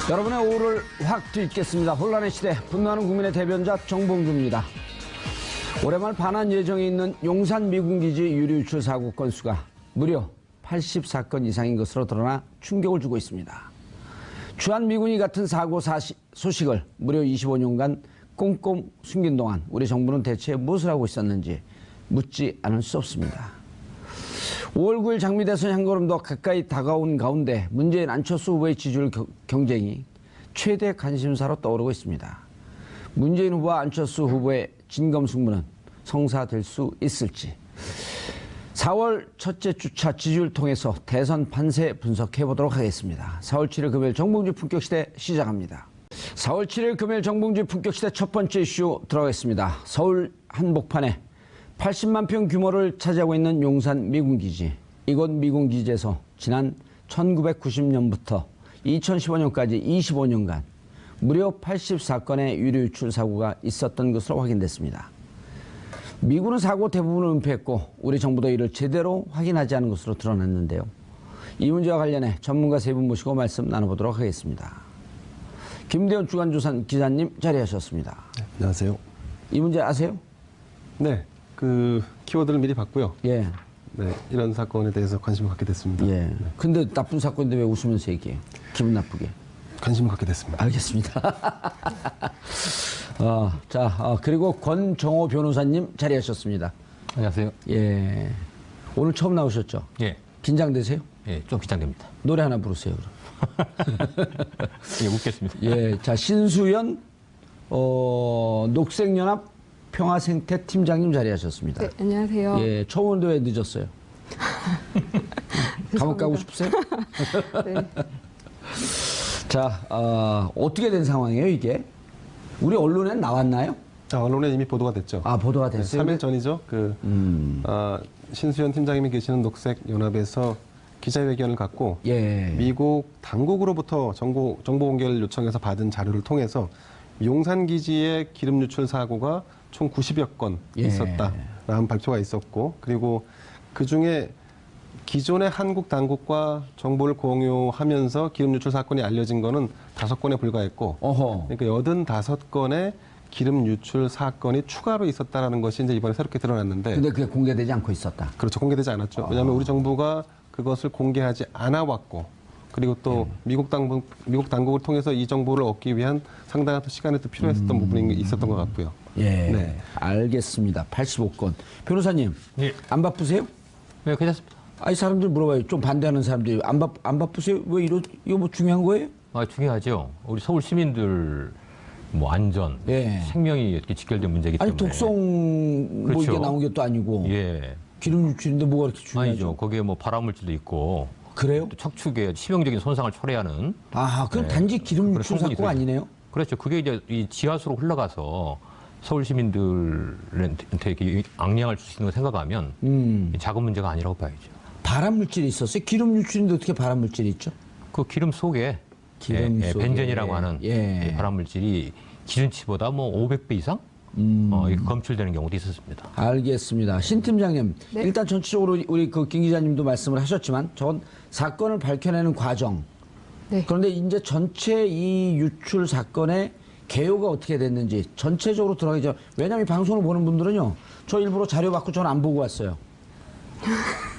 여러분의 오후를 확 뒤집겠습니다. 혼란의 시대, 분노하는 국민의 대변자 정봉주입니다. 올해 말 반환 예정에 있는 용산 미군기지 유류 유출 사고 건수가 무려 84건 이상인 것으로 드러나 충격을 주고 있습니다. 주한미군이 같은 사고 소식을 무려 25년간 꽁꽁 숨긴 동안 우리 정부는 대체 무엇을 하고 있었는지 묻지 않을 수 없습니다. 5월 9일 장미대선 한 걸음 더 가까이 다가온 가운데 문재인 안철수 후보의 지지율 경쟁이 최대 관심사로 떠오르고 있습니다. 문재인 후보와 안철수 후보의 진검승부는 성사될 수 있을지 4월 첫째 주차 지지율 통해서 대선 판세 분석해 보도록 하겠습니다. 4월 7일 금요일 정봉주 품격시대 시작합니다. 4월 7일 금요일 정봉주 품격시대 첫 번째 이슈 들어가겠습니다. 서울 한복판에 80만 평 규모를 차지하고 있는 용산 미군기지. 이곳 미군기지에서 지난 1990년부터 2015년까지 25년간 무려 84건의 유류 유출 사고가 있었던 것으로 확인됐습니다. 미군은 사고 대부분을 은폐했고 우리 정부도 이를 제대로 확인하지 않은 것으로 드러났는데요. 이 문제와 관련해 전문가 세 분 모시고 말씀 나눠보도록 하겠습니다. 김대현 주간조선 기자님 자리하셨습니다. 네, 안녕하세요. 이 문제 아세요? 네, 그 키워드를 미리 봤고요. 예. 네, 이런 사건에 대해서 관심을 갖게 됐습니다. 예. 네. 근데 나쁜 사건인데 왜 웃으면서 얘기해요? 기분 나쁘게. 관심을 갖게 됐습니다. 알겠습니다. 그리고 권정호 변호사님 자리하셨습니다. 안녕하세요. 예. 오늘 처음 나오셨죠? 예. 긴장되세요? 예, 좀 긴장됩니다. 노래 하나 부르세요, 그럼. 예, 묻겠습니다. 예. 자, 신수연, 녹색연합 평화생태 팀장님 자리하셨습니다. 네, 안녕하세요. 예. 처음 오는데 왜 늦었어요? 감옥 가고 싶으세요? 네. 자, 어떻게 된 상황이에요, 이게? 우리 언론에 나왔나요? 자, 언론에 이미 보도가 됐죠. 아, 보도가 됐어요? 네, 3일 전이죠. 신수연 팀장님이 계시는 녹색연합에서 기자회견을 갖고 예. 미국 당국으로부터 정보 공개를 요청해서 받은 자료를 통해서 용산 기지의 기름 유출 사고가 총 90여 건 예. 있었다라는 발표가 있었고, 그리고 그 중에 기존의 한국 당국과 정보를 공유하면서 기름 유출 사건이 알려진 거는 5건에 불과했고, 어허. 그러니까 85건의 기름 유출 사건이 추가로 있었다라는 것이 이제 이번에 새롭게 드러났는데, 근데 그게 공개되지 않고 있었다. 그렇죠. 공개되지 않았죠. 왜냐하면 우리 정부가 그것을 공개하지 않아 왔고, 그리고 또 미국 당국을 통해서 이 정보를 얻기 위한 상당한 또 시간이 또 필요했었던 부분이 있었던 것 같고요. 예. 네. 알겠습니다. 85건. 변호사님. 예. 안 바쁘세요? 네, 괜찮습니다. 아니, 사람들 물어봐요. 좀 반대하는 사람들이. 안 바쁘세요? 왜 이거 뭐 중요한 거예요? 아, 중요하죠. 우리 서울 시민들 뭐 안전, 예. 생명이 이렇게 직결된 문제이기 때문에. 아니, 독성 뭐 그렇죠. 이게 나온 게 또 아니고. 예. 기름 유출인데 뭐가 그렇게 중요하죠? 아니죠. 거기에 뭐 발암물질도 있고. 그래요? 또 척추에 치명적인 손상을 초래하는. 아, 그럼 네. 단지 기름 그런 유출 성분이 사고가 있어요. 아니네요? 그렇죠. 그게 이제 이 지하수로 흘러가서 서울 시민들한테 이렇게 악영향을 줄 수 있는 걸 생각하면 작은 문제가 아니라고 봐야죠. 발암 물질이 있었어요? 기름 유출인데 어떻게 발암 물질이 있죠? 그 기름 속에 기름 속에. 벤젠이라고 하는 예. 발암물질이 기준치보다 뭐 500배 이상 이게 검출되는 경우도 있었습니다. 알겠습니다. 신 팀장님, 네. 일단 전체적으로 우리 그 김 기자님도 말씀을 하셨지만 저건 사건을 밝혀내는 과정. 네. 그런데 이제 전체 이 유출 사건의 개요가 어떻게 됐는지 전체적으로 들어가기 전, 왜냐하면 이 방송을 보는 분들은요, 저 일부러 자료 받고 저는 안 보고 왔어요.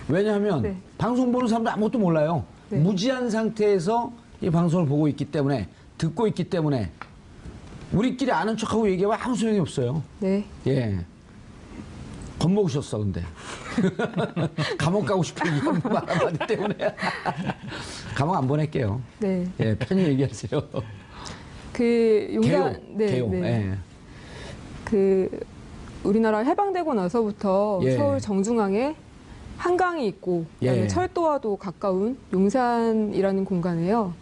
왜냐하면 네. 방송 보는 사람들 아무것도 몰라요. 네. 무지한 상태에서 이 방송을 보고 있기 때문에, 듣고 있기 때문에 우리끼리 아는 척하고 얘기하면 아무 소용이 없어요. 네. 예. 겁먹으셨어, 근데. 감옥 가고 싶은 이런 말 한마디 때문에. 감옥 안 보낼게요. 네. 예, 편히 얘기하세요. 그 용산 개요. 예. 그 우리나라 해방되고 나서부터 예. 서울 정중앙에 한강이 있고 그다음에 예. 철도와도 가까운 용산이라는 공간에요.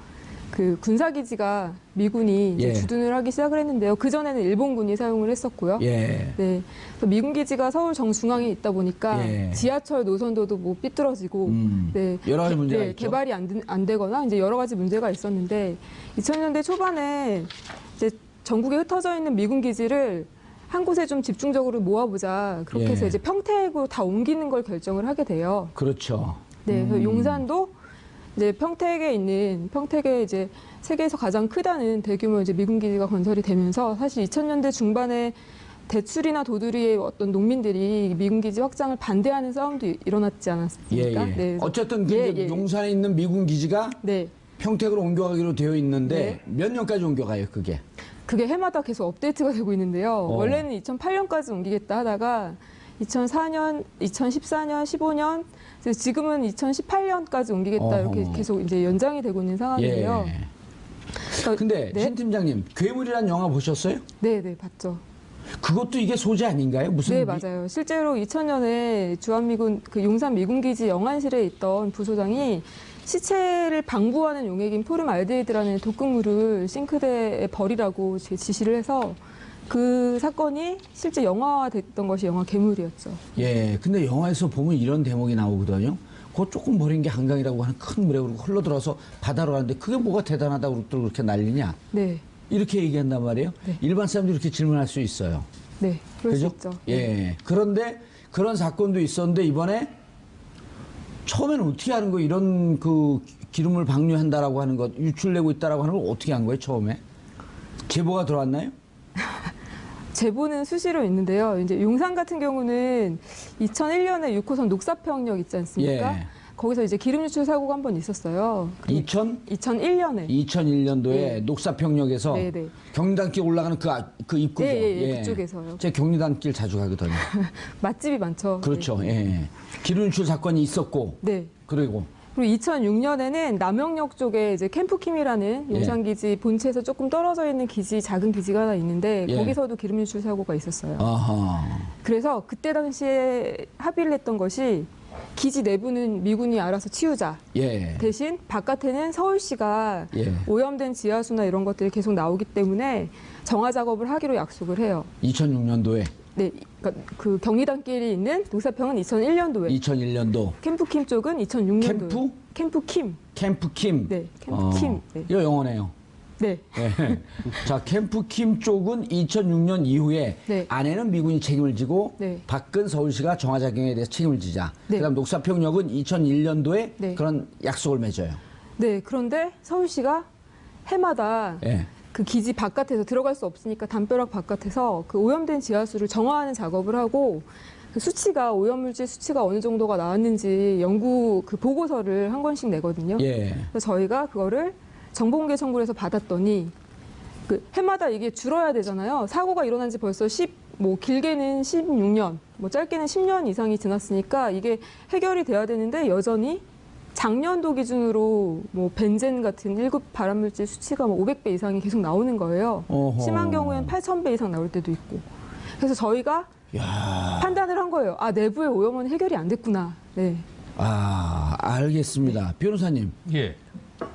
그 군사기지가 미군이 이제 예. 주둔을 하기 시작을 했는데요. 그 전에는 일본군이 사용을 했었고요. 예. 네, 그래서 미군 기지가 서울 정중앙에 있다 보니까 예. 지하철 노선도도 뭐 삐뚤어지고, 네, 여러 가지 문제가 있죠. 개발이 안 되거나 이제 여러 가지 문제가 있었는데 2000년대 초반에 이제 전국에 흩어져 있는 미군 기지를 한 곳에 좀 집중적으로 모아보자 그렇게 예. 해서 이제 평택으로 다 옮기는 걸 결정을 하게 돼요. 그렇죠. 네, 그래서 용산도 이제 평택에 이제 세계에서 가장 크다는 대규모 이제 미군 기지가 건설이 되면서 사실 2000년대 중반에 대출이나 도두리의 어떤 농민들이 미군 기지 확장을 반대하는 싸움도 일어났지 않았습니까? 네. 어쨌든 그 예. 용산에 있는 미군 기지가 네. 평택으로 옮겨가기로 되어 있는데 네. 몇 년까지 옮겨가요, 그게? 그게 해마다 계속 업데이트가 되고 있는데요. 원래는 2008년까지 옮기겠다 하다가 2004년, 2014년, 15년, 지금은 2018년까지 옮기겠다 이렇게 계속 이제 연장이 되고 있는 상황인데요. 예. 그러니까, 근데 네? 신 팀장님, 괴물이란 영화 보셨어요? 네, 봤죠. 그것도 이게 소재 아닌가요? 무슨 네, 맞아요. 실제로 2000년에 주한미군 그 용산 미군기지 영안실에 있던 부소장이 시체를 방부하는 용액인 포름알데히드라는 독극물을 싱크대에 버리라고 지시를 해서 그 사건이 실제 영화화됐던 것이 영화 괴물이었죠. 예, 근데 영화에서 보면 이런 대목이 나오거든요. 그거 조금 버린 게 한강이라고 하는 큰 물에 흘러들어서 바다로 가는데 그게 뭐가 대단하다고 그렇게 난리냐? 네, 이렇게 얘기한단 말이에요. 네. 일반 사람들이 이렇게 질문할 수 있어요. 네, 그럴 수 그죠? 있죠. 예. 그런데 그런 사건도 있었는데 이번에 처음에는 어떻게 하는 거예요? 이런 그 기름을 방류한다라고 하는 것, 유출되고 있다라고 하는 걸 어떻게 한 거예요? 처음에 제보가 들어왔나요? 제보는 수시로 있는데요. 이제 용산 같은 경우는 2001년에 6호선 녹사평역 있지 않습니까? 예. 거기서 이제 기름 유출 사고가 한 번 있었어요. 2001년도에 2001년에. 네. 녹사평역에서 네네. 경리단길 올라가는 그 입구죠. 예, 그쪽에서요. 제가 경리단길 자주 가거든요. 맛집이 많죠. 그렇죠. 예. 기름 유출 사건이 있었고. 네. 그리고 2006년에는 남영역 쪽에 이제 캠프킴이라는 예. 용산기지 본체에서 조금 떨어져 있는 작은 기지가 하나 있는데 예. 거기서도 기름 유출 사고가 있었어요. 아하. 그래서 그때 당시에 합의를 했던 것이 기지 내부는 미군이 알아서 치우자. 예. 대신 바깥에는 서울시가 예. 오염된 지하수나 이런 것들이 계속 나오기 때문에 정화 작업을 하기로 약속을 해요. 2006년도에 네, 그러니까 그 경리단길이 있는 녹사평은 2001년도에, 2001년도 캠프킴 쪽은 2006년도에. 캠프킴. 캠프킴. 네, 캠프킴. 네. 이거 영어네요. 네. 예. 자, 캠프킴 쪽은 2006년 이후에 네. 안에는 미군이 책임을 지고 네. 밖은 서울시가 정화작용에 대해서 책임을 지자. 네. 그다음 녹사평역은 2001년도에 네. 그런 약속을 맺어요. 네, 그런데 서울시가 해마다 예. 그 기지 바깥에서 들어갈 수 없으니까 담벼락 바깥에서 그 오염된 지하수를 정화하는 작업을 하고 그 수치가 오염물질 수치가 어느 정도가 나왔는지 연구 그 보고서를 한 권씩 내거든요. 예. 그래서 저희가 그거를 정보공개 청구를 해서 받았더니 그 해마다 이게 줄어야 되잖아요. 사고가 일어난 지 벌써 뭐 길게는 16년, 뭐 짧게는 10년 이상이 지났으니까 이게 해결이 돼야 되는데 여전히 작년도 기준으로 뭐 벤젠 같은 1급 발암물질 수치가 뭐 500배 이상이 계속 나오는 거예요. 어허. 심한 경우에는 8,000배 이상 나올 때도 있고. 그래서 저희가 야. 판단을 한 거예요. 아, 내부의 오염은 해결이 안 됐구나. 네. 아, 알겠습니다. 변호사님. 예.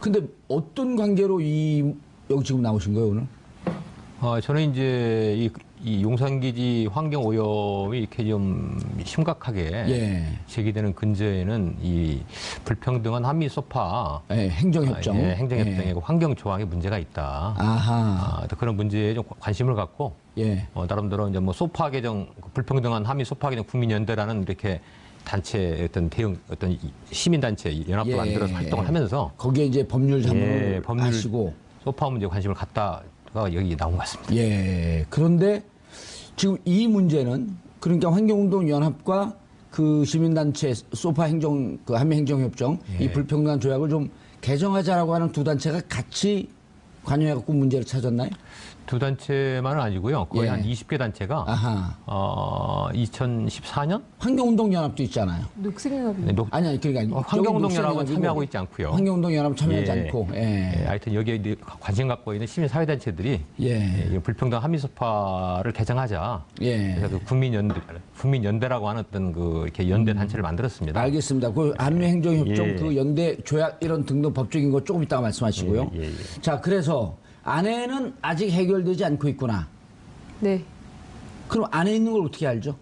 근데 어떤 관계로 여기 지금 나오신 거예요, 오늘? 저는 이제 이 용산기지 환경 오염이 이렇게 좀 심각하게 예. 제기되는 근저에는 이 불평등한 한미 소파 예, 행정협정. 예, 행정협정의 예. 환경 조항에 문제가 있다. 아하. 또 그런 문제에 좀 관심을 갖고 예. 나름대로 이제 뭐 소파 개정 불평등한 한미 소파 개정 국민연대라는 이렇게 단체 어떤 대응 어떤 시민 단체 연합도 예. 만들어서 활동을 하면서 거기에 이제 법률 자문을 법률 하시고. 소파 문제에 관심을 갖다가 여기 나온 것 같습니다. 예. 그런데 지금 이 문제는 그러니까 환경운동연합과 그 시민단체 소파 행정 그 한미행정협정 예. 이 불평등한 조약을 좀 개정하자라고 하는 두 단체가 같이 관여해갖고 문제를 찾았나요? 두 단체만은 아니고요. 거의 예. 한 20개 단체가 아하. 2014년 환경운동연합도 있잖아요. 녹색연합이 아니 그러니까 환경운동연합은 참여하고 있지 않고요. 환경운동연합 참여하지 않고. 예. 하여튼 여기에 관심 갖고 있는 시민사회단체들이 예. 불평등 한미소파를 개정하자. 예. 그래서 그 국민연대라고 하는 어떤 그 이렇게 연대 단체를 만들었습니다. 알겠습니다. 그 한미행정협정 예. 그 연대 조약 이런 등등 법적인 거 조금 이따가 말씀하시고요. 예. 자, 그래서 안에는 아직 해결되지 않고 있구나. 네. 그럼 안에 있는 걸 어떻게 알죠?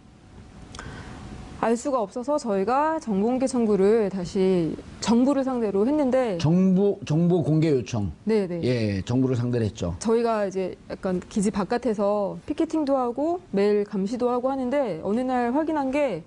알 수가 없어서 저희가 정보공개 청구를 다시 정부를 상대로 했는데 정보 공개 요청. 네네. 예, 정부를 상대로 했죠. 저희가 이제 약간 기지 바깥에서 피켓팅도 하고 매일 감시도 하고 하는데 어느 날 확인한 게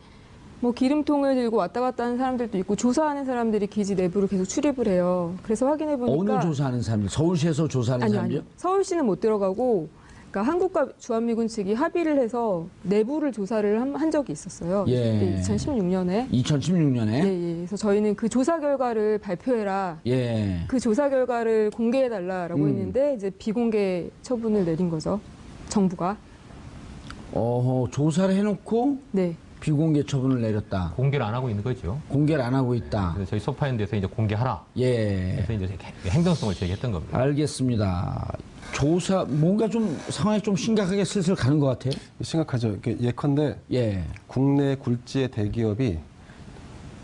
뭐 기름통을 들고 왔다 갔다 하는 사람들도 있고 조사하는 사람들이 기지 내부를 계속 출입을 해요. 그래서 확인해 보니까 어느 조사하는 사람들? 서울시에서 조사하는 사람들요? 서울시는 못 들어가고 그러니까 한국과 주한미군 측이 합의를 해서 내부를 조사를 한 적이 있었어요. 예. 2016년에. 2016년에? 예. 그래서 저희는 그 조사 결과를 발표해라. 예. 그 조사 결과를 공개해달라라고 했는데 이제 비공개 처분을 내린 거죠. 정부가. 조사를 해놓고 네. 비공개 처분을 내렸다. 공개를 안 하고 있는 거죠. 공개를 안 하고 있다. 그래서 저희 소파인데서 이제 공개하라. 예. 그래서 이제 행정성을 제기했던 겁니다. 알겠습니다. 조사, 뭔가 좀 상황이 좀 심각하게 슬슬 가는 것 같아요. 심각하죠. 예컨대 예. 국내 굴지의 대기업이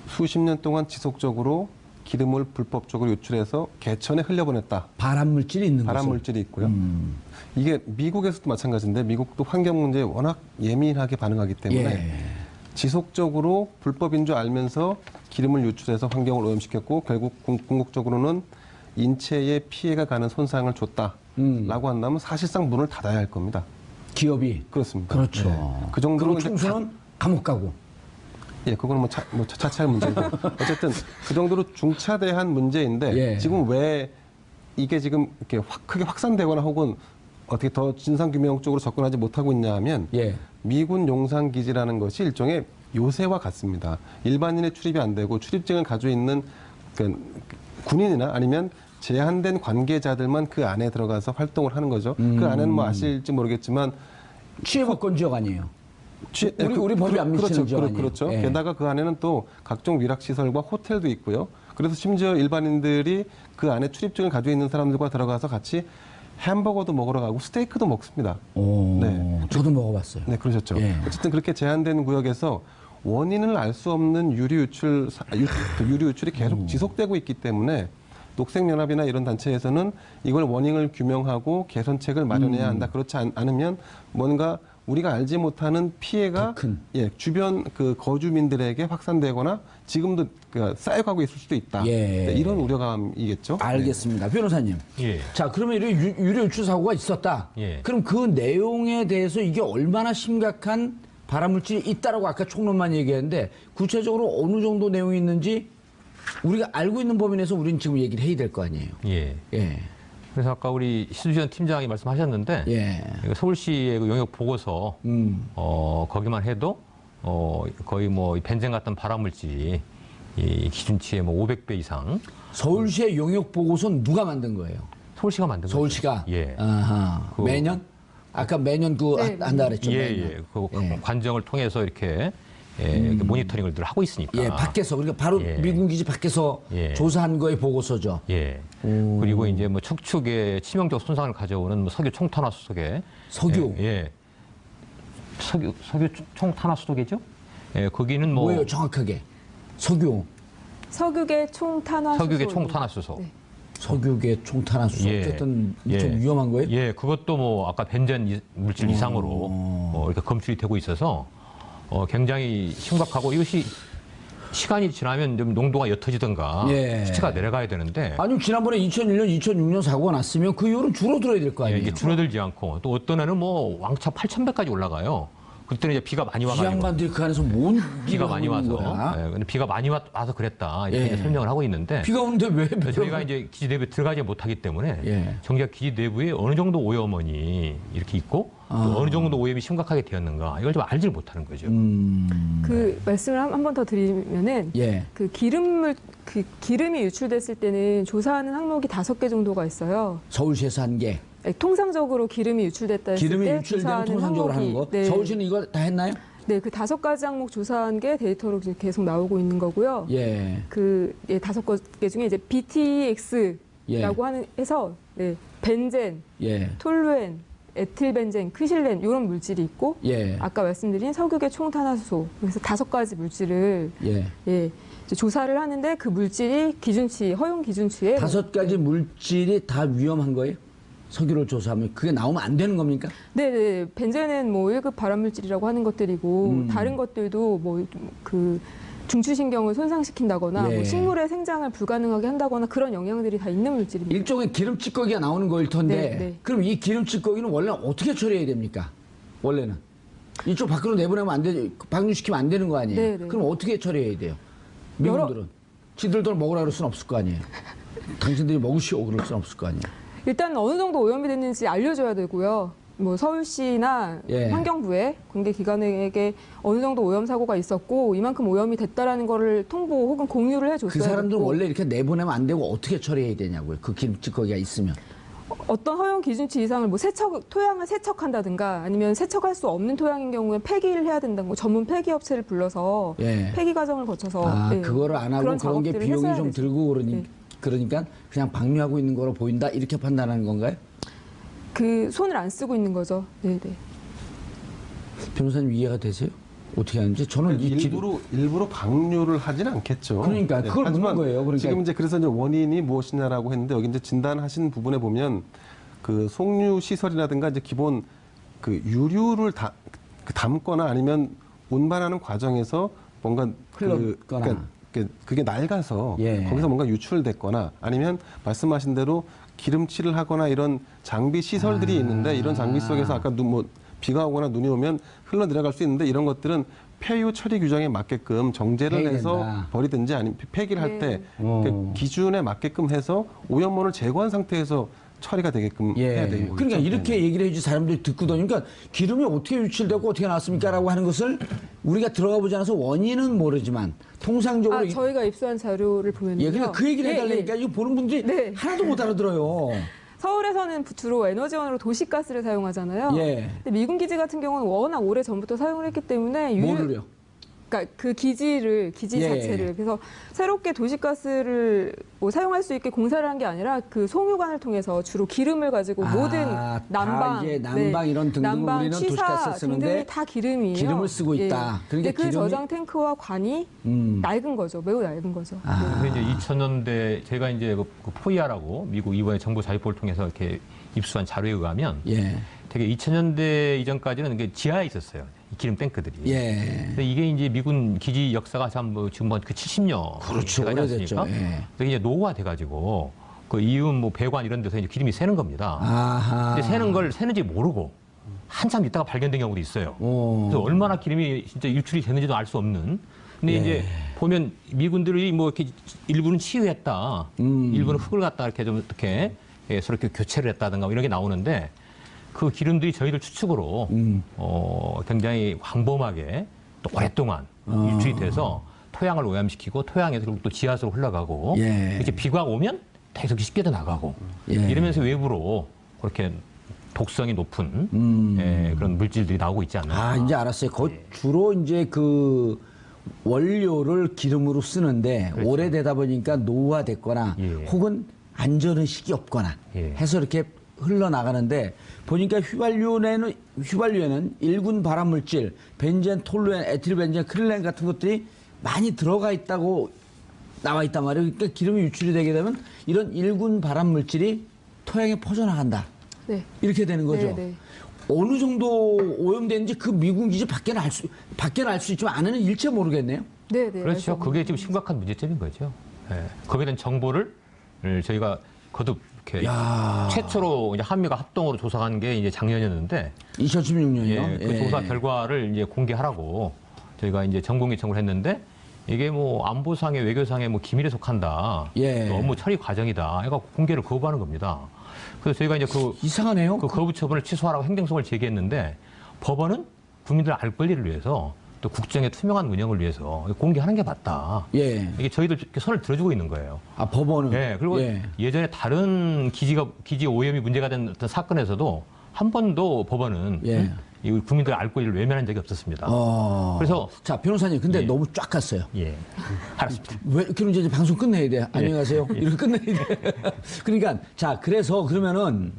수십 년 동안 지속적으로 기름을 불법적으로 유출해서 개천에 흘려보냈다. 발암물질이 있는 발암 거죠. 물질이 있고요. 이게 미국에서도 마찬가지인데 미국도 환경 문제에 워낙 예민하게 반응하기 때문에 예. 지속적으로 불법인 줄 알면서 기름을 유출해서 환경을 오염시켰고 결국 궁극적으로는 인체에 피해가 가는 손상을 줬다라고 한다면 사실상 문을 닫아야 할 겁니다. 기업이. 그렇습니다. 그렇죠. 네. 그 정도로 그리고 이제 총수는 감옥 가고. 예, 그거는 뭐 차차할 문제고 어쨌든 그 정도로 중차대한 문제인데 예. 지금 왜 이게 지금 이렇게 크게 확산되거나 혹은 어떻게 더 진상규명 쪽으로 접근하지 못하고 있냐 하면 예. 미군 용산기지라는 것이 일종의 요새와 같습니다. 일반인의 출입이 안 되고 출입증을 가지고 있는 그 군인이나 아니면 제한된 관계자들만 그 안에 들어가서 활동을 하는 거죠. 그 안에는 뭐 아실지 모르겠지만 취해법권 지역 아니에요. 우리 법이 안 미치는 그렇죠, 지역 아니에요. 그렇죠. 예. 게다가 그 안에는 또 각종 위락시설과 호텔도 있고요. 그래서 심지어 일반인들이 그 안에 출입증을 가지고 있는 사람들과 들어가서 같이 햄버거도 먹으러 가고 스테이크도 먹습니다. 오, 네. 저도 먹어봤어요. 네, 그러셨죠. 예. 어쨌든 그렇게 제한된 구역에서 원인을 알 수 없는 유리 유출이 계속 지속되고 있기 때문에 녹색연합이나 이런 단체에서는 이걸 원인을 규명하고 개선책을 마련해야 한다. 그렇지 않으면 뭔가 우리가 알지 못하는 피해가 더 큰. 예, 주변 그 거주민들에게 확산되거나 지금도 쌓여가고 있을 수도 있다. 예. 네, 이런 우려감이겠죠. 알겠습니다. 변호사님. 예. 자, 그러면 이런 유료 유출 사고가 있었다. 예. 그럼 그 내용에 대해서 이게 얼마나 심각한 발암물질이 있다라고 아까 총론만 얘기했는데 구체적으로 어느 정도 내용이 있는지 우리가 알고 있는 범위 내에서 우리는 지금 얘기를 해야 될 거 아니에요. 예. 예. 그래서 아까 우리 시수전 팀장이 말씀하셨는데 예. 이거 서울시의 그 용역 보고서 거기만 해도 거의 뭐 벤젠 같은 발암물질이 이 기준치의 뭐 500배 이상 서울시의 용역 보고서는 누가 만든 거예요? 서울시가 만든 거죠. 서울시가. 예. 아하. 그- 매년? 아까 매년 네, 한다 그랬죠. 예, 매년. 예. 그 예. 관정을 통해서 이렇게 이렇게 모니터링을 늘 하고 있으니까. 예, 밖에서 그러니까 바로 예. 미군 기지 밖에서 예. 조사한 거의 보고서죠. 예. 그리고 이제 뭐 척축에 치명적 손상을 가져오는 뭐 석유 총탄화 수속에 석유. 예. 예. 석유 총탄화 수속이죠? 예, 거기는 뭐 뭐예요, 정확하게? 석유. 석유계 총탄화 석유계 수소. 총탄화 수소. 네. 석유계 총탄화 수소. 예. 어쨌든 예. 좀 위험한 거예요? 예, 그것도 뭐 아까 벤젠 물질 이상으로 이렇게 검출이 되고 있어서 굉장히 심각하고 이것이 시간이 지나면 좀 농도가 옅어지든가 예. 수치가 내려가야 되는데 아니 지난번에 2001년, 2006년 사고가 났으면 그 이후로는 줄어들어야 될 거 예, 아니에요? 이게 줄어들지 않고 또 어떤 애는 뭐 왕창 8,000배까지 올라가요. 그때는 이제 비가 많이 이 와가지고 양반들이 그 안에서 뭔 비가 일을 많이 하고 있는 와서 거야? 예, 근데 비가 많이 와서 그랬다 이렇게 예. 이제 설명을 하고 있는데 비가 오는데 왜 저희가 이제 기지 내부에 들어가지 못하기 때문에 예. 정작 기지 내부에 어느 정도 오염원이 이렇게 있고 또 어느 정도 오염이 심각하게 되었는가 이걸 좀 알지를 못하는 거죠. 그 말씀을 한 번 더 드리면은 예. 그 기름이 유출됐을 때는 조사하는 항목이 5개 정도가 있어요. 서울시에서 한 게. 통상적으로 기름이 유출됐다 했을 기름이 때 유출되면 조사하는 통상적으로 하는 항목이 거. 네. 서울시는 이거 다 했나요? 네, 그 5가지 항목 조사한 게 데이터로 지금 계속 나오고 있는 거고요. 예. 그 5개 중에 이제 BTX라고 예. 해서 네, 벤젠, 예. 톨루엔, 에틸벤젠, 크실렌 이런 물질이 있고 예. 아까 말씀드린 석유계 총탄화수소 그래서 5가지 물질을 예. 이제 조사를 하는데 그 물질이 기준치 허용 기준치에 5가지 물질이 다 위험한 거예요? 석유를 조사하면 그게 나오면 안 되는 겁니까? 네네 벤젠은 뭐 1급 발암물질이라고 하는 것들이고 다른 것들도 뭐 그 중추신경을 손상시킨다거나 예. 뭐 식물의 생장을 불가능하게 한다거나 그런 영향들이 다 있는 물질입니다. 일종의 기름 찌꺼기가 나오는 거일 텐데 네, 네. 그럼 이 기름 찌꺼기는 원래 어떻게 처리해야 됩니까? 원래는 이쪽 밖으로 내보내면 안 돼, 방류시키면 안 되는 거 아니에요? 네, 네. 그럼 어떻게 처리해야 돼요? 미군들은 지들도 먹으라 그럴 수는 없을 거 아니에요? 당신들이 먹으시오 그럴 수는 없을 거 아니에요? 일단 어느 정도 오염이 됐는지 알려줘야 되고요. 뭐 서울시나 예. 환경부에 관계기관에게 어느 정도 오염 사고가 있었고 이만큼 오염이 됐다라는 거를 통보 혹은 공유를 해줬어야 그 사람들은 됐고 원래 이렇게 내보내면 안 되고 어떻게 처리해야 되냐고요? 그 기름찌꺼기가 있으면. 어떤 허용 기준치 이상을 뭐 토양을 세척한다든가 아니면 세척할 수 없는 토양인 경우에 폐기를 해야 된다는 거 전문 폐기 업체를 불러서 예. 폐기 과정을 거쳐서 아, 예. 그거를 안 하고 그런 게 작업들을 비용이 했어야 좀 되죠. 들고 네. 그러니까 그냥 방류하고 있는 거로 보인다 이렇게 판단하는 건가요? 그 손을 안 쓰고 있는 거죠. 네네. 변호사님 이해가 되세요? 어떻게 하는지 저는 이 일부러 방류를 하진 않겠죠. 그러니까 그걸 묻는 하지만 거예요. 그러니까 지금 이제 그래서 이제 원인이 무엇이냐라고 했는데 여기 이제 진단하신 부분에 보면 그 송유 시설이라든가 이제 기본 그 유류를 담거나 아니면 운반하는 과정에서 뭔가 흘렀거나. 그게 낡아서 예. 거기서 뭔가 유출됐거나 아니면 말씀하신 대로 기름칠을 하거나 이런 장비 시설들이 있는데 이런 장비 속에서 아까 비가 오거나 눈이 오면 흘러 내려갈 수 있는데 이런 것들은 폐유 처리 규정에 맞게끔 정제를 해야 해서 된다. 버리든지 아니면 폐기를 할 때 네. 기준에 맞게끔 해서 오염물을 제거한 상태에서 처리가 되게끔 해야 되는 거죠. 그러니까 이렇게 얘기를 해주지 사람들이 듣거든요. 그러니까 기름이 어떻게 유출되고 어떻게 나왔습니까라고 하는 것을 우리가 들어가 보지 않아서 원인은 모르지만 통상적으로 저희가 입수한 자료를 보면요. 예, 그러니까 그 얘기를 예, 해달라니까 이거 보는 분들이 네. 하나도 못 알아들어요. 서울에서는 주로 에너지원으로 도시가스를 사용하잖아요. 예. 근데 미군 기지 같은 경우는 워낙 오래 전부터 사용을 했기 때문에 뭐를요? 그러니까 그 기지 예. 자체를 그래서 새롭게 도시가스를 뭐 사용할 수 있게 공사를 한 게 아니라 그 송유관을 통해서 주로 기름을 가지고 모든 난방, 다 이제 난방 이런 등등 난방, 우리는 취사 도시가스 쓰는데 등등이 다 기름이에요. 기름을 쓰고 있다. 그러니까 근데 그 저장 탱크와 관이 낡은 거죠. 매우 낡은 거죠. 근데 이제 2000년대 제가 이제 그 포이아라고 미국 이번에 정부 자위법을 통해서 이렇게 입수한 자료에 의하면 예. 되게 2000년대 이전까지는 이게 지하에 있었어요. 이 기름 탱크들이. 예. 근데 이게 이제 미군 기지 역사가 참 지금 그 70년 그렇죠. 되지 오래됐죠. 않습니까? 예. 그게 이제 노후화돼가지고 그 이음 뭐 배관 이런 데서 이제 기름이 새는 겁니다. 아하. 근데 새는 걸 새는지 모르고 한참 있다가 발견된 경우도 있어요. 오. 그래서 얼마나 기름이 진짜 유출이 되는지도 알 수 없는. 근데 예. 이제 보면 미군들이 뭐 이렇게 일부는 치유했다, 일부는 흙을 갖다 이렇게 좀 이렇게 서로 이렇게 교체를 했다든가 이런 게 나오는데 그 기름들이 저희들 추측으로 굉장히 광범하게 또 오랫동안 유출이 돼서 토양을 오염시키고 토양에서 그리고 또 지하수로 흘러가고 예. 이제 비가 오면 계속 씻겨져 나가고 예. 이러면서 외부로 그렇게 독성이 높은 그런 물질들이 나오고 있지 않나. 아, 이제 알았어요. 주로 이제 그 원료를 기름으로 쓰는데 그렇죠. 오래되다 보니까 노후화됐거나 예. 혹은 안전의식이 없거나 예. 해서 이렇게 흘러나가는데 보니까 휘발유에는 1군 발암물질, 벤젠, 톨루엔, 에틸벤젠, 크릴렌 같은 것들이 많이 들어가 있다고 나와 있단 말이에요. 그러니까 기름이 유출이 되게 되면 이런 1군 발암물질이 토양에 퍼져나간다. 네. 이렇게 되는 거죠. 네, 네. 어느 정도 오염되는지 그 미군 기지 밖에는 알 수 있지만 안에는 일체 모르겠네요. 네, 네. 그렇죠. 그게 지금 심각한 문제점인 거죠. 예. 거기에 대한 정보를 저희가 거듭 이렇게 최초로 이제 한미가 합동으로 조사한 게 이제 작년이었는데 2016년이요. 예, 그 조사 결과를 이제 공개하라고 저희가 이제 전공기 청구를 했는데 이게 뭐 안보상의 외교상의 뭐 기밀에 속한다. 예. 업무 처리 과정이다. 그러니까 공개를 거부하는 겁니다. 그래서 저희가 이제 이상하네요. 그 거부 처분을 취소하라고 행정소송을 제기했는데 법원은 국민들 알 권리를 위해서 또 국정의 투명한 운영을 위해서 공개하는 게 맞다. 예. 이게 저희들 이렇게 손을 들어주고 있는 거예요. 아, 법원은. 예, 그리고 예전에 다른 기지 오염이 문제가 된 어떤 사건에서도 한 번도 법원은 예. 이 국민들 알 권리를 외면한 적이 없었습니다. 그래서 자, 변호사님, 근데 예. 너무 쫙 갔어요. 예, 알았습니다. 왜, 그럼 이제 방송 끝내야 돼. 안녕히 가세요. 이렇게 끝내야 돼. 그러니까, 자, 그래서 그러면은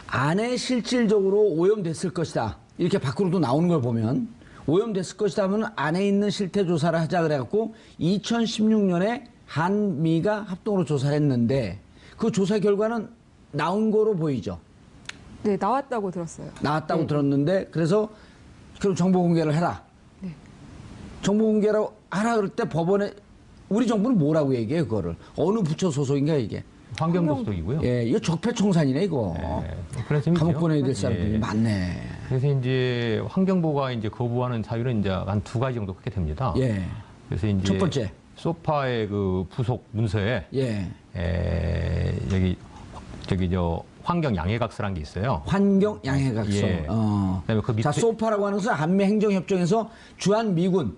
안에 실질적으로 오염됐을 것이다. 이렇게 밖으로도 나오는 걸 보면 오염됐을 것이다 하면 안에 있는 실태 조사를 하자 그래갖고 2016년에 한미가 합동으로 조사를 했는데 그 조사 결과는 나온 거로 보이죠. 네, 나왔다고 들었어요. 나왔다고 네. 들었는데 그래서 그럼 정보 공개를 해라. 네. 정보 공개를 하라 그럴 때 법원에 우리 정부는 뭐라고 얘기해요 그거를. 어느 부처 소속인가 이게. 환경부 소속이고요. 예, 이거 적폐청산이네 이거. 그런 셈이죠. 감옥 보내야 될 사람들이 예. 많네. 그래서 이제 환경부가 이제 거부하는 사유는 이제 한 두 가지 정도 크게 됩니다. 예. 그래서 이제 첫 번째. 소파의 그 부속 문서에 예. 저기 저 환경 양해각서라는 게 있어요. 환경 양해각서. 예. 그다음에 그 밑에 자, 소파라고 하는 것은 한미 행정협정에서 주한 미군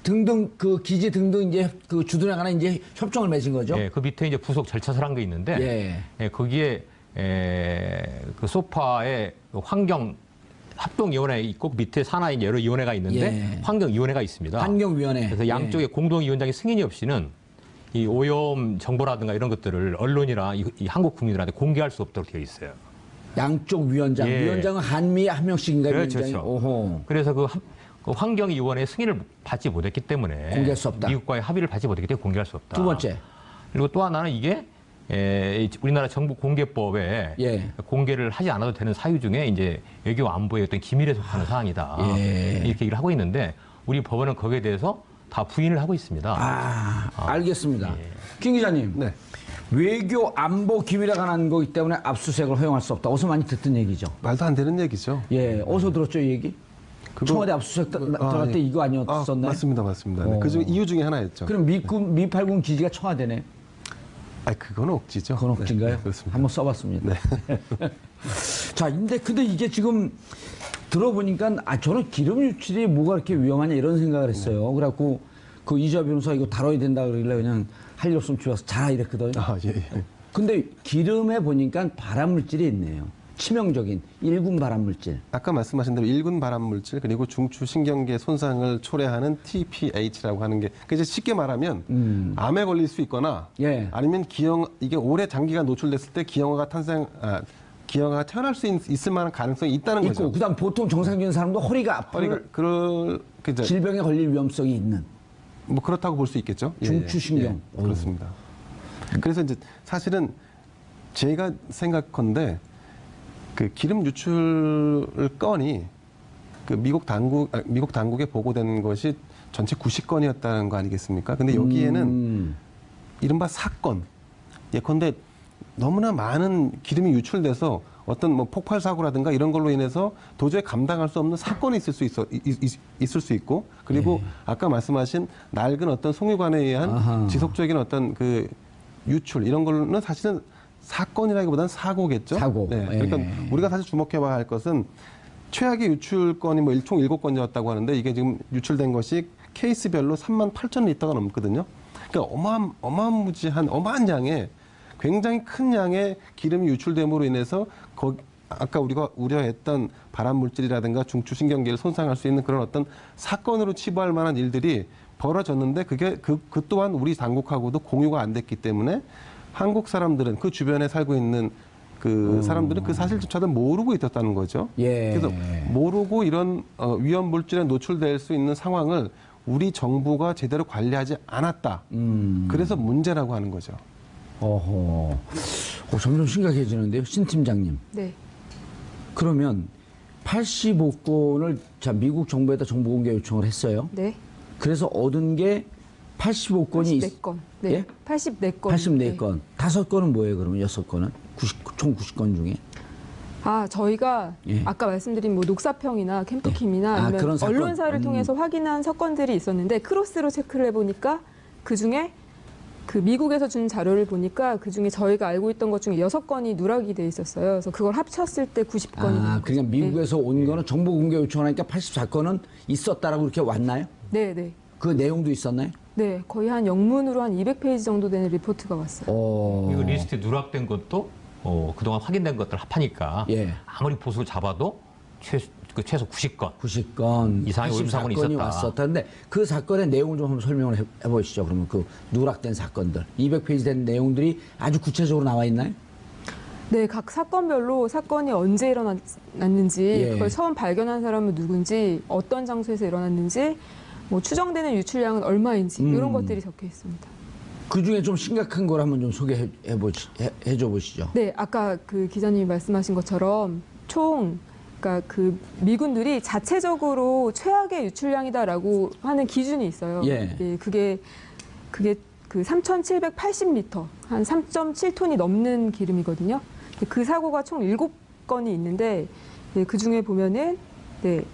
등등 그 기지 등등 이제 그 주둔에 관한 이제 협정을 맺은 거죠. 예, 그 밑에 이제 부속 절차서라는 게 있는데 예. 거기에 그 소파의 환경 합동위원회 있고 그 밑에 산하에 여러 위원회가 있는데 예. 환경위원회가 있습니다. 환경위원회. 그래서 양쪽의 공동위원장의 승인이 없이는 이 오염 정보라든가 이런 것들을 언론이나 이 한국 국민들한테 공개할 수 없도록 되어 있어요. 양쪽 위원장. 예. 위원장은 한미 한 명씩인가요? 그렇죠. 위원장이? 오호. 그래서 그 환경위원회의 승인을 받지 못했기 때문에 공개할 수 없다. 미국과의 합의를 받지 못했기 때문에 공개할 수 없다. 두 번째. 그리고 또 하나는 이게 우리나라 정부 공개법에 예. 공개를 하지 않아도 되는 사유 중에 이제 외교 안보의 어떤 기밀에 속하는 사항이다. 예. 이렇게 얘기를 하고 있는데 우리 법원은 거기에 대해서 다 부인을 하고 있습니다. 알겠습니다. 김 기자님. 네. 외교 안보 기밀에 관한 거기 때문에 압수수색을 허용할 수 없다. 어서 많이 듣던 얘기죠. 말도 안 되는 얘기죠. 예. 어디서 들었죠, 이 얘기? 청와대 압수수색 들어갈 때 예. 이거 아니었었나요? 맞습니다. 네. 그 중 이유 중에 하나였죠. 그럼 미8군 기지가 청와대네. 그건 억지죠. 그건 억지인가요? 네, 그렇습니다. 한번 써봤습니다. 자, 근데 이게 지금 들어보니까 저는 기름 유출이 뭐가 이렇게 위험하냐 이런 생각을 했어요. 그래갖고 그 이주아 변호사 이거 다뤄야 된다 그러길래 그냥 할 일 없으면 집에 와서 자라 이랬거든요. 예. 근데 기름에 보니까 발암물질이 있네요. 치명적인 1군 발암물질. 아까 말씀하신 대로 1군 발암물질 그리고 중추 신경계 손상을 초래하는 TPH라고 하는 게 이제 쉽게 말하면 암에 걸릴 수 있거나 예. 아니면 이게 오래 장기간 노출됐을 때 기형아가 태어날 수 있을 만한 가능성이 있다는 거죠. 있고 그다음 보통 정상적인 사람도 허리가 아플 질병에 걸릴 위험성이 있는. 뭐 그렇다고 볼 수 있겠죠. 중추신경. 그렇습니다. 그래서 이제 사실은 제가 생각컨대 그 기름 유출 건이 그 미국 당국에 보고된 것이 전체 90건이었다는 거 아니겠습니까? 근데 여기에는 이른바 사건, 예컨대 너무나 많은 기름이 유출돼서 어떤 뭐 폭발 사고라든가 이런 걸로 인해서 도저히 감당할 수 없는 사건이 있을 수 있고 그리고 아까 말씀하신 낡은 어떤 송유관에 의한 지속적인 어떤 그 유출 이런 걸로는 사실은 사건이라기보다는 사고겠죠. 사고. 네. 그러니까 우리가 사실 주목해봐야 할 것은 최악의 유출건이 뭐 총 7건이었다고 하는데 이게 지금 유출된 것이 케이스별로 38,000리터가 넘거든요. 그러니까 어마한 양의 굉장히 큰 양의 기름이 유출됨으로 인해서 아까 우리가 우려했던 발암물질이라든가 중추신경계를 손상할 수 있는 그런 어떤 사건으로 치부할 만한 일들이 벌어졌는데 그게 그 또한 우리 당국하고도 공유가 안 됐기 때문에 한국 사람들은 그 주변에 살고 있는 그 사람들은 그 사실조차도 모르고 있었다는 거죠. 예. 그래서 모르고 이런 위험 물질에 노출될 수 있는 상황을 우리 정부가 제대로 관리하지 않았다. 그래서 문제라고 하는 거죠. 어허. 점점 심각해지는데요, 신 팀장님. 네. 그러면 85건을 미국 정부에다 정보 공개 요청을 했어요. 네. 그래서 얻은 게 85건이 84건. 네. 예? 84건. 84건. 네. 5건은 뭐예요, 그러면 6건은? 총 90건 중에? 저희가 예. 아까 말씀드린 뭐 녹사평이나 캠프킴이나 아니면 그런 사건. 언론사를 통해서 확인한 사건들이 있었는데 크로스로 체크를 해보니까 그중에 그 미국에서 준 자료를 보니까 그중에 저희가 알고 있던 것 중에 6건이 누락이 돼 있었어요. 그래서 그걸 합쳤을 때 90건이 그러니까 미국에서 온 거는 정보 공개 요청하니까 84건은 있었다라고 이렇게 왔나요? 네, 네. 그 내용도 있었나요? 네, 거의 한 영문으로 한 200페이지 정도 되는 리포트가 왔어요. 이거 리스트에 누락된 것도 그동안 확인된 것들 합하니까 예. 아무리 보수를 잡아도 최소 90건. 90건 이상의 오염 사건이 있었다. 왔었다는데 그 사건의 내용을 좀 한번 설명을 해보시죠. 그러면 그 누락된 사건들 200페이지 된 내용들이 아주 구체적으로 나와 있나요? 네, 각 사건별로 사건이 언제 일어났는지, 예. 그걸 처음 발견한 사람은 누군지, 어떤 장소에서 일어났는지, 뭐 추정되는 유출량은 얼마인지 이런 것들이 적혀 있습니다. 그 중에 좀 심각한 걸 한번 좀 소개해 줘 보시죠. 네, 아까 그 기자님이 말씀하신 것처럼 그러니까 그 미군들이 자체적으로 최악의 유출량이다라고 하는 기준이 있어요. 예. 그게 그 3,780리터, 한 3.7톤이 넘는 기름이거든요. 그 사고가 총 7건이 있는데 그 중에 보면은 네.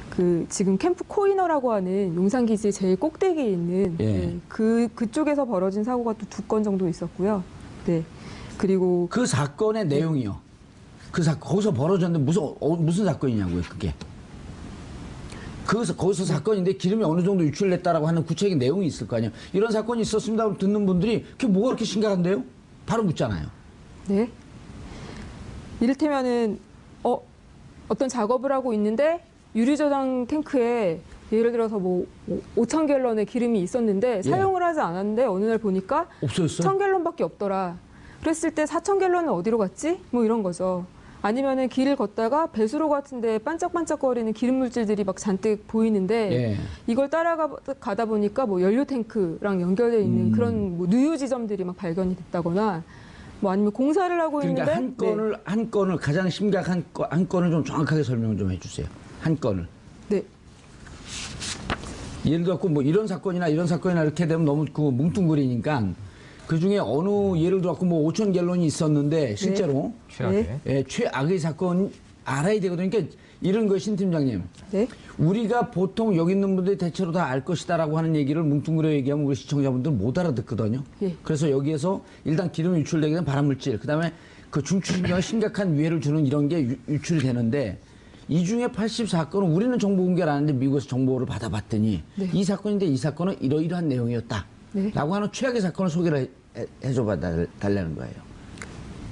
그 지금 캠프 코이너라고 하는 용산 기지 제일 꼭대기에 있는 예. 네, 그쪽에서 벌어진 사고가 또 2건 정도 있었고요. 네. 그리고 그 사건의 내용이요. 그 사건 거기서 벌어졌는데 무슨 사건이냐고요, 그게. 거기서 사건인데 기름이 어느 정도 유출됐다라고 하는 구체적인 내용이 있을 거 아니에요. 이런 사건이 있었습니다. 하고 듣는 분들이 그게 뭐가 그렇게 심각한데요? 바로 묻잖아요. 네. 이를테면은 어떤 작업을 하고 있는데 유리 저장 탱크에 예를 들어서 뭐 5,000갤런의 기름이 있었는데 사용을 하지 않았는데 어느 날 보니까 없어졌어요? 1,000갤런밖에 없더라. 그랬을 때 4,000갤런은 어디로 갔지? 뭐 이런 거죠. 아니면은 길을 걷다가 배수로 같은데 반짝반짝거리는 기름 물질들이 막 잔뜩 보이는데 예. 이걸 따라가다 보니까 뭐 연료 탱크랑 연결되어 있는 그런 뭐 누유 지점들이 막 발견이 됐다거나 뭐 아니면 공사를 하고 그러니까 있는데 한 건을 가장 심각한 한 건을 좀 정확하게 설명 좀 해주세요. 한 건을. 네. 예를 들어 뭐 이런 사건이나 이렇게 되면 너무 그 뭉뚱그리니까 그 중에 어느 예를 들어 뭐 5,000갤런이 있었는데 실제로 최악의. 예, 최악의 사건 알아야 되거든요. 그러니까 이런 거 신 팀장님. 네. 우리가 보통 여기 있는 분들이 대체로 다 알 것이다라고 하는 얘기를 뭉뚱그려 얘기하면 우리 시청자분들 못 알아듣거든요. 예. 그래서 여기에서 일단 기름 유출되게 되는 발암물질, 그다음에 그 중추신경에 심각한 위해를 주는 이런 게 유출이 되는데 이 중에 84건은 우리는 정보 공개를 안 하는데 미국에서 정보를 받아봤더니 네. 이 사건인데 이 사건은 이러이러한 내용이었다. 네. 라고 하는 최악의 사건을 소개를 해줘 달라는 거예요.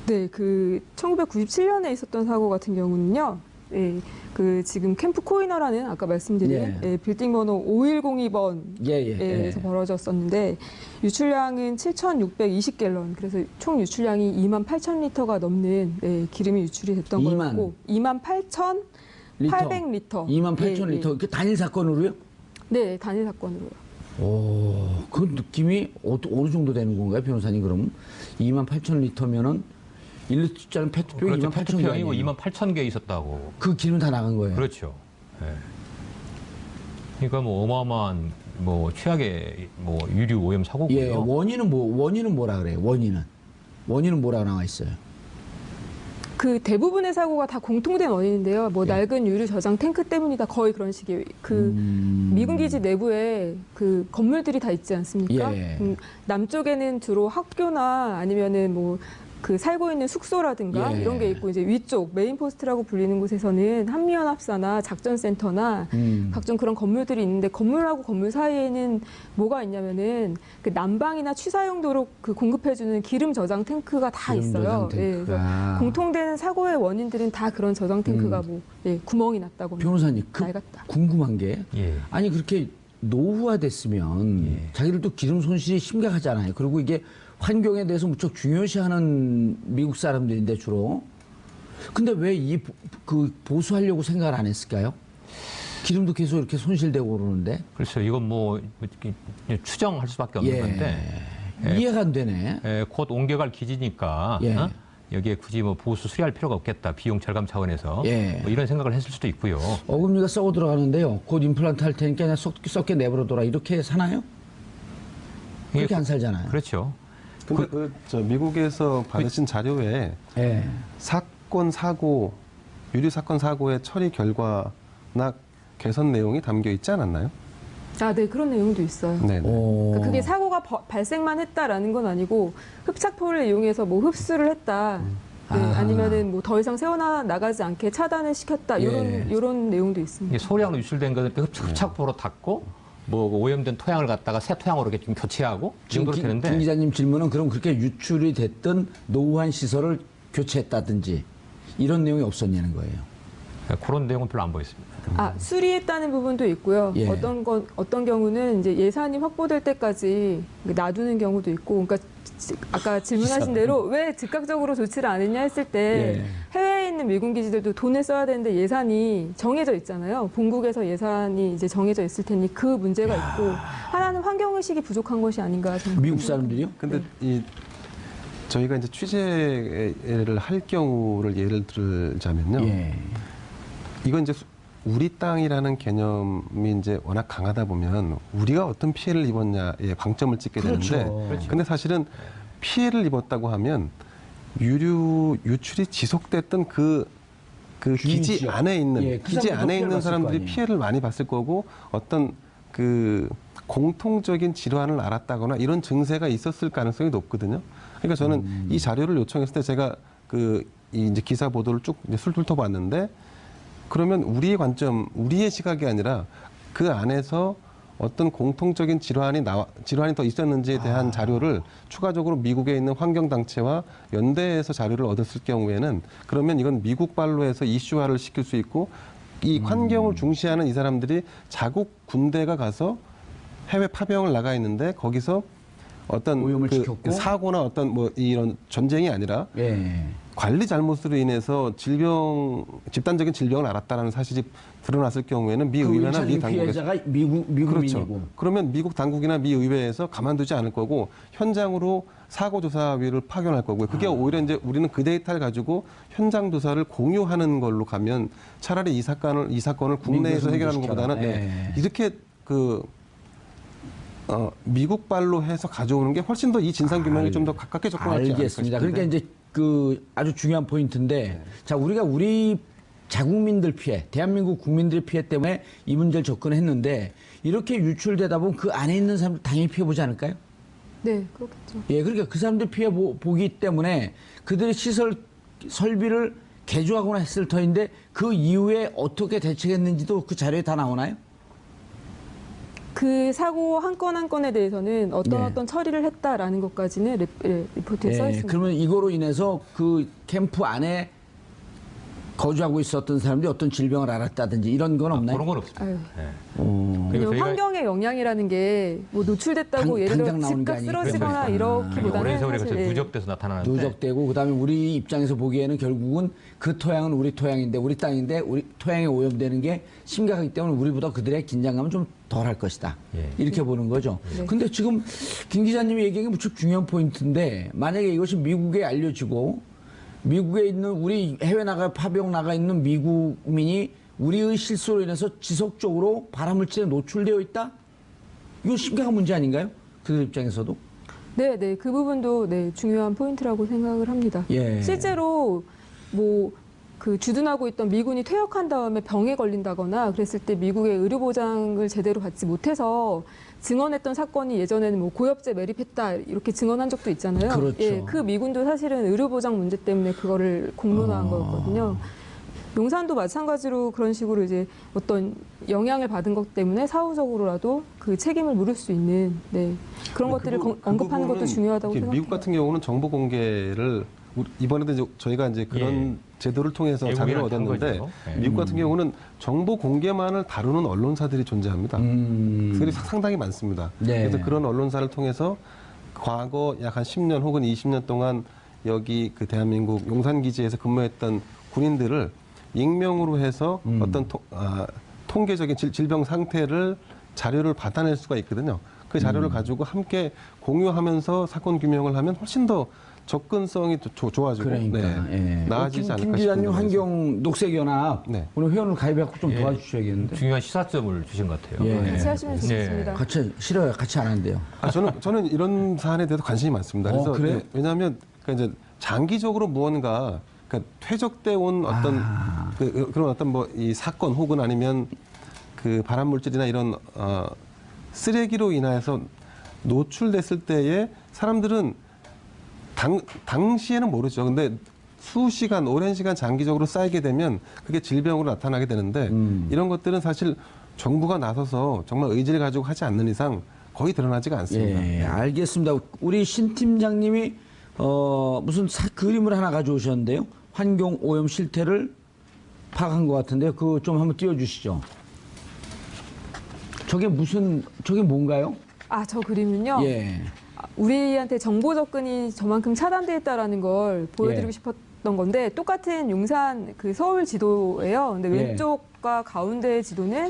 네, 그 1997년에 있었던 사고 같은 경우는요. 예, 그 지금 캠프 코이너라는 아까 말씀드린 예. 예, 빌딩 번호 5102번에서 예. 벌어졌었는데 유출량은 7,620갤런. 그래서 총 유출량이 28,000리터가 넘는 예, 기름이 유출이 됐던 2만. 거였고 28,800리터. 28,000리터. 그 단일 사건으로요? 네, 단일 사건으로요. 오, 그 느낌이 어느 정도 되는 건가요, 변호사님? 그러면 28,000리터면은 1리터짜리 페트병이 그렇죠. 28,000개 페트병이 아니에요? 28,000개 있었다고. 그 기름 다 나간 거예요. 그렇죠. 예. 그러니까 뭐 어마어마한 뭐 최악의 뭐 유류 오염 사고고요. 예, 원인은 뭐라 그래요? 원인은 뭐라고 나와 있어요? 그 대부분의 사고가 다 공통된 원인인데요. 뭐 예. 낡은 유류 저장 탱크 때문이다. 거의 그런 식의 그 미군 기지 내부에 그 건물들이 다 있지 않습니까? 예. 남쪽에는 주로 학교나 아니면은 뭐 그 살고 있는 숙소라든가 예. 이런 게 있고 이제 위쪽 메인 포스트라고 불리는 곳에서는 한미연합사나 작전센터나 각종 그런 건물들이 있는데 건물하고 건물 사이에는 뭐가 있냐면은 그 난방이나 취사용도로 그 공급해주는 기름 저장 탱크가 다 기름 있어요. 저장 예, 탱크가. 그래서 공통된 사고의 원인들은 다 그런 저장 탱크가 뭐 구멍이 났다거나 변호사님, 낡았다. 궁금한 게 예. 아니 그렇게 노후화됐으면 자기들도 기름 손실이 심각하잖아요. 그리고 이게 환경에 대해서 무척 중요시하는 미국 사람들인데 주로. 근데 왜 그 보수하려고 생각을 안 했을까요? 기름도 계속 이렇게 손실되고 그러는데. 그렇죠. 이건 뭐 이렇게 추정할 수밖에 없는 건데 이해가 안 되네. 곧 옮겨갈 기지니까 예. 여기에 굳이 뭐 보수 수리할 필요가 없겠다. 비용 절감 차원에서 예. 뭐 이런 생각을 했을 수도 있고요. 어금니가 썩어 들어가는데요. 곧 임플란트 할 테니까 그냥 썩게 내버려둬라. 이렇게 사나요? 그렇게 안 살잖아요. 그렇죠. 근데 저 미국에서 받으신 자료에 예. 유류 사건 사고의 처리 결과나 개선 내용이 담겨 있지 않았나요? 아, 네, 그런 내용도 있어요. 네. 그러니까 그게 사고가 발생만 했다라는 건 아니고 흡착포를 이용해서 뭐 흡수를 했다. 네, 아니면은 뭐 더 이상 새어나 나가지 않게 차단을 시켰다. 이런 내용도 있습니다. 이게 소량으로 유출된 것을 흡착포로 닫고 뭐 오염된 토양을 갖다가 새 토양으로 이렇게 좀 교체하고 이 정도로 되는데 김 기자님 질문은 그럼 그렇게 유출이 됐던 노후한 시설을 교체했다든지 이런 내용이 없었냐는 거예요. 그런 내용은 별로 안 보였습니다. 아, 수리했다는 부분도 있고요. 예. 어떤 경우는 이제 예산이 확보될 때까지 놔두는 경우도 있고, 그러니까 아까 질문하신 대로 왜 즉각적으로 조치를 안 했냐 했을 때 예. 해외에 있는 미군 기지들도 돈을 써야 되는데 예산이 정해져 있잖아요. 본국에서 예산이 이제 정해져 있을 테니 그 문제가 있고 하나는 환경의식이 부족한 것이 아닌가 생각합니다. 미국 사람들이요? 근데 저희가 이제 취재를 할 경우를 예를 들자면요. 예. 이건 이제 우리 땅이라는 개념이 이제 워낙 강하다 보면 우리가 어떤 피해를 입었냐에 방점을 찍게 그렇죠. 되는데 그렇죠. 근데 사실은 피해를 입었다고 하면 유출이 지속됐던 그 그 기지 지역. 안에 있는 예, 그 기지 사람들도 안에 피해를 있는 봤을 거 사람들이 아니에요. 피해를 많이 봤을 거고 어떤 그 공통적인 질환을 알았다거나 이런 증세가 있었을 가능성이 높거든요. 그러니까 저는 이 자료를 요청했을 때 제가 이 이제 기사 보도를 쭉 이제 훑어봤는데 그러면 우리의 관점, 우리의 시각이 아니라 그 안에서 어떤 공통적인 질환이 더 있었는지에 대한 자료를 추가적으로 미국에 있는 환경단체와 연대해서 자료를 얻었을 경우에는 그러면 이건 미국발로 해서 이슈화를 시킬 수 있고 이 환경을 중시하는 이 사람들이 자국 군대가 가서 해외 파병을 나가 있는데 거기서 어떤 오염을 그 시켰고? 사고나 어떤 뭐 이런 전쟁이 아니라 예. 관리 잘못으로 인해서 집단적인 질병을 알았다는 사실이 드러났을 경우에는 미 그 의회나 미 1차 당국에서 피해자가 미국민이고. 그렇죠. 그러면 미국 당국이나 미 의회에서 가만두지 않을 거고 현장으로 사고조사위를 파견할 거고요. 그게 오히려 이제 우리는 그 데이터를 가지고 현장 조사를 공유하는 걸로 가면 차라리 이 사건을 국내에서 해결하는 것보다는 예. 이렇게 미국발로 해서 가져오는 게 훨씬 더 이 진상 규명에 좀 더 가깝게 접근하지 않을까 알겠습니다. 싶은데. 그러니까 이제 그 아주 중요한 포인트인데 자 우리가 우리 자국민들 피해, 대한민국 국민들의 피해 때문에 이 문제를 접근했는데 이렇게 유출되다 보면 그 안에 있는 사람들 당연히 피해 보지 않을까요? 네, 그렇겠죠. 예, 그러니까 그 사람들 피해 보기 때문에 그들의 시설 설비를 개조하거나 했을 터인데 그 이후에 어떻게 대책했는지도 그 자료에 다 나오나요? 그 사고 한 건 한 건에 대해서는 네. 어떤 처리를 했다라는 것까지는 리포트에 써 예, 있습니다. 그러면 이거로 인해서 그 캠프 안에 거주하고 있었던 사람들이 어떤 질병을 알았다든지 이런 건 없나요? 그런 건 없습니다. 아유. 네. 어. 그리고 왜냐면 저희가 환경의 영향이라는 게 뭐 노출됐다고 예를 들어 당장 나오는 게 집값 아니니까. 쓰러지거나 이렇기보다는 오랜 세월에 사실 걸쳐 누적돼서 나타나는데 누적되고 그다음에 우리 입장에서 보기에는 결국은 그 토양은 우리 토양인데 우리 땅인데 우리 토양에 오염되는 게 심각하기 때문에 우리보다 그들의 긴장감은 좀 덜할 것이다. 예. 이렇게 보는 거죠. 네. 근데 지금 김 기자님이 얘기한 게 무척 중요한 포인트인데 만약에 이것이 미국에 알려지고 미국에 있는 우리 해외 파병 나가 있는 미국민이 우리의 실수로 인해서 지속적으로 발암물질에 노출되어 있다? 이거 심각한 문제 아닌가요? 그들 입장에서도. 네, 그 부분도 중요한 포인트라고 생각을 합니다. 예. 실제로 뭐 그 주둔하고 있던 미군이 퇴역한 다음에 병에 걸린다거나 그랬을 때 미국의 의료 보장을 제대로 받지 못해서 증언했던 사건이 예전에는 뭐 고엽제 매립했다 이렇게 증언한 적도 있잖아요. 그렇죠. 예, 그 미군도 사실은 의료 보장 문제 때문에 그거를 공론화한 거였거든요. 용산도 마찬가지로 그런 식으로 이제 어떤 영향을 받은 것 때문에 사후적으로라도 그 책임을 물을 수 있는 그런 것들을 언급하는 것도 중요하다고 생각해요. 미국 같은 경우는 정보 공개를 이번에도 이제 저희가 이제 그런 제도를 통해서 자료를 외국이랑 얻었는데 다른 거죠. 미국 같은 경우는 정보 공개만을 다루는 언론사들이 존재합니다. 그들이 상당히 많습니다. 네. 그래서 그런 언론사를 통해서 과거 약 한 10년 혹은 20년 동안 여기 그 대한민국 용산 기지에서 근무했던 군인들을 익명으로 해서 어떤 통계적인 질병 상태를 자료를 받아낼 수가 있거든요. 그 자료를 가지고 함께 공유하면서 사건 규명을 하면 훨씬 더 접근성이 좋아지고 그러니까 예. 나아지지 않을까 김 기자님 싶은데 환경 녹색연합 네. 오늘 회원을 가입해갖고 좀 예. 도와주셔야겠는데. 중요한 시사점을 주신 것 같아요. 예. 같이 하시면 좋겠습니다. 같이 싫어요. 같이 안 한대요. 저는 이런 사안에 대해서 관심이 많습니다. 그래서 그래요? 예, 왜냐하면 그러니까 이제 장기적으로 무언가 그러니까 퇴적돼 온 어떤 그런 어떤 뭐 이 사건 혹은 아니면 그 발암 물질이나 이런 쓰레기로 인해서 노출됐을 때에 사람들은 당시에는 모르죠. 근데 수시간, 오랜 시간 장기적으로 쌓이게 되면 그게 질병으로 나타나게 되는데 이런 것들은 사실 정부가 나서서 정말 의지를 가지고 하지 않는 이상 거의 드러나지가 않습니다. 예, 알겠습니다. 우리 신 팀장님이 무슨 그림을 하나 가져오셨는데요. 환경 오염 실태를 파악한 것 같은데요. 그거 좀 한번 띄워주시죠. 저게 뭔가요? 저 그림은요. 예. 우리한테 정보 접근이 저만큼 차단돼 있다라는 걸 보여드리고 예. 싶었던 건데 똑같은 용산 그 서울 지도예요. 근데 예. 왼쪽과 가운데 지도는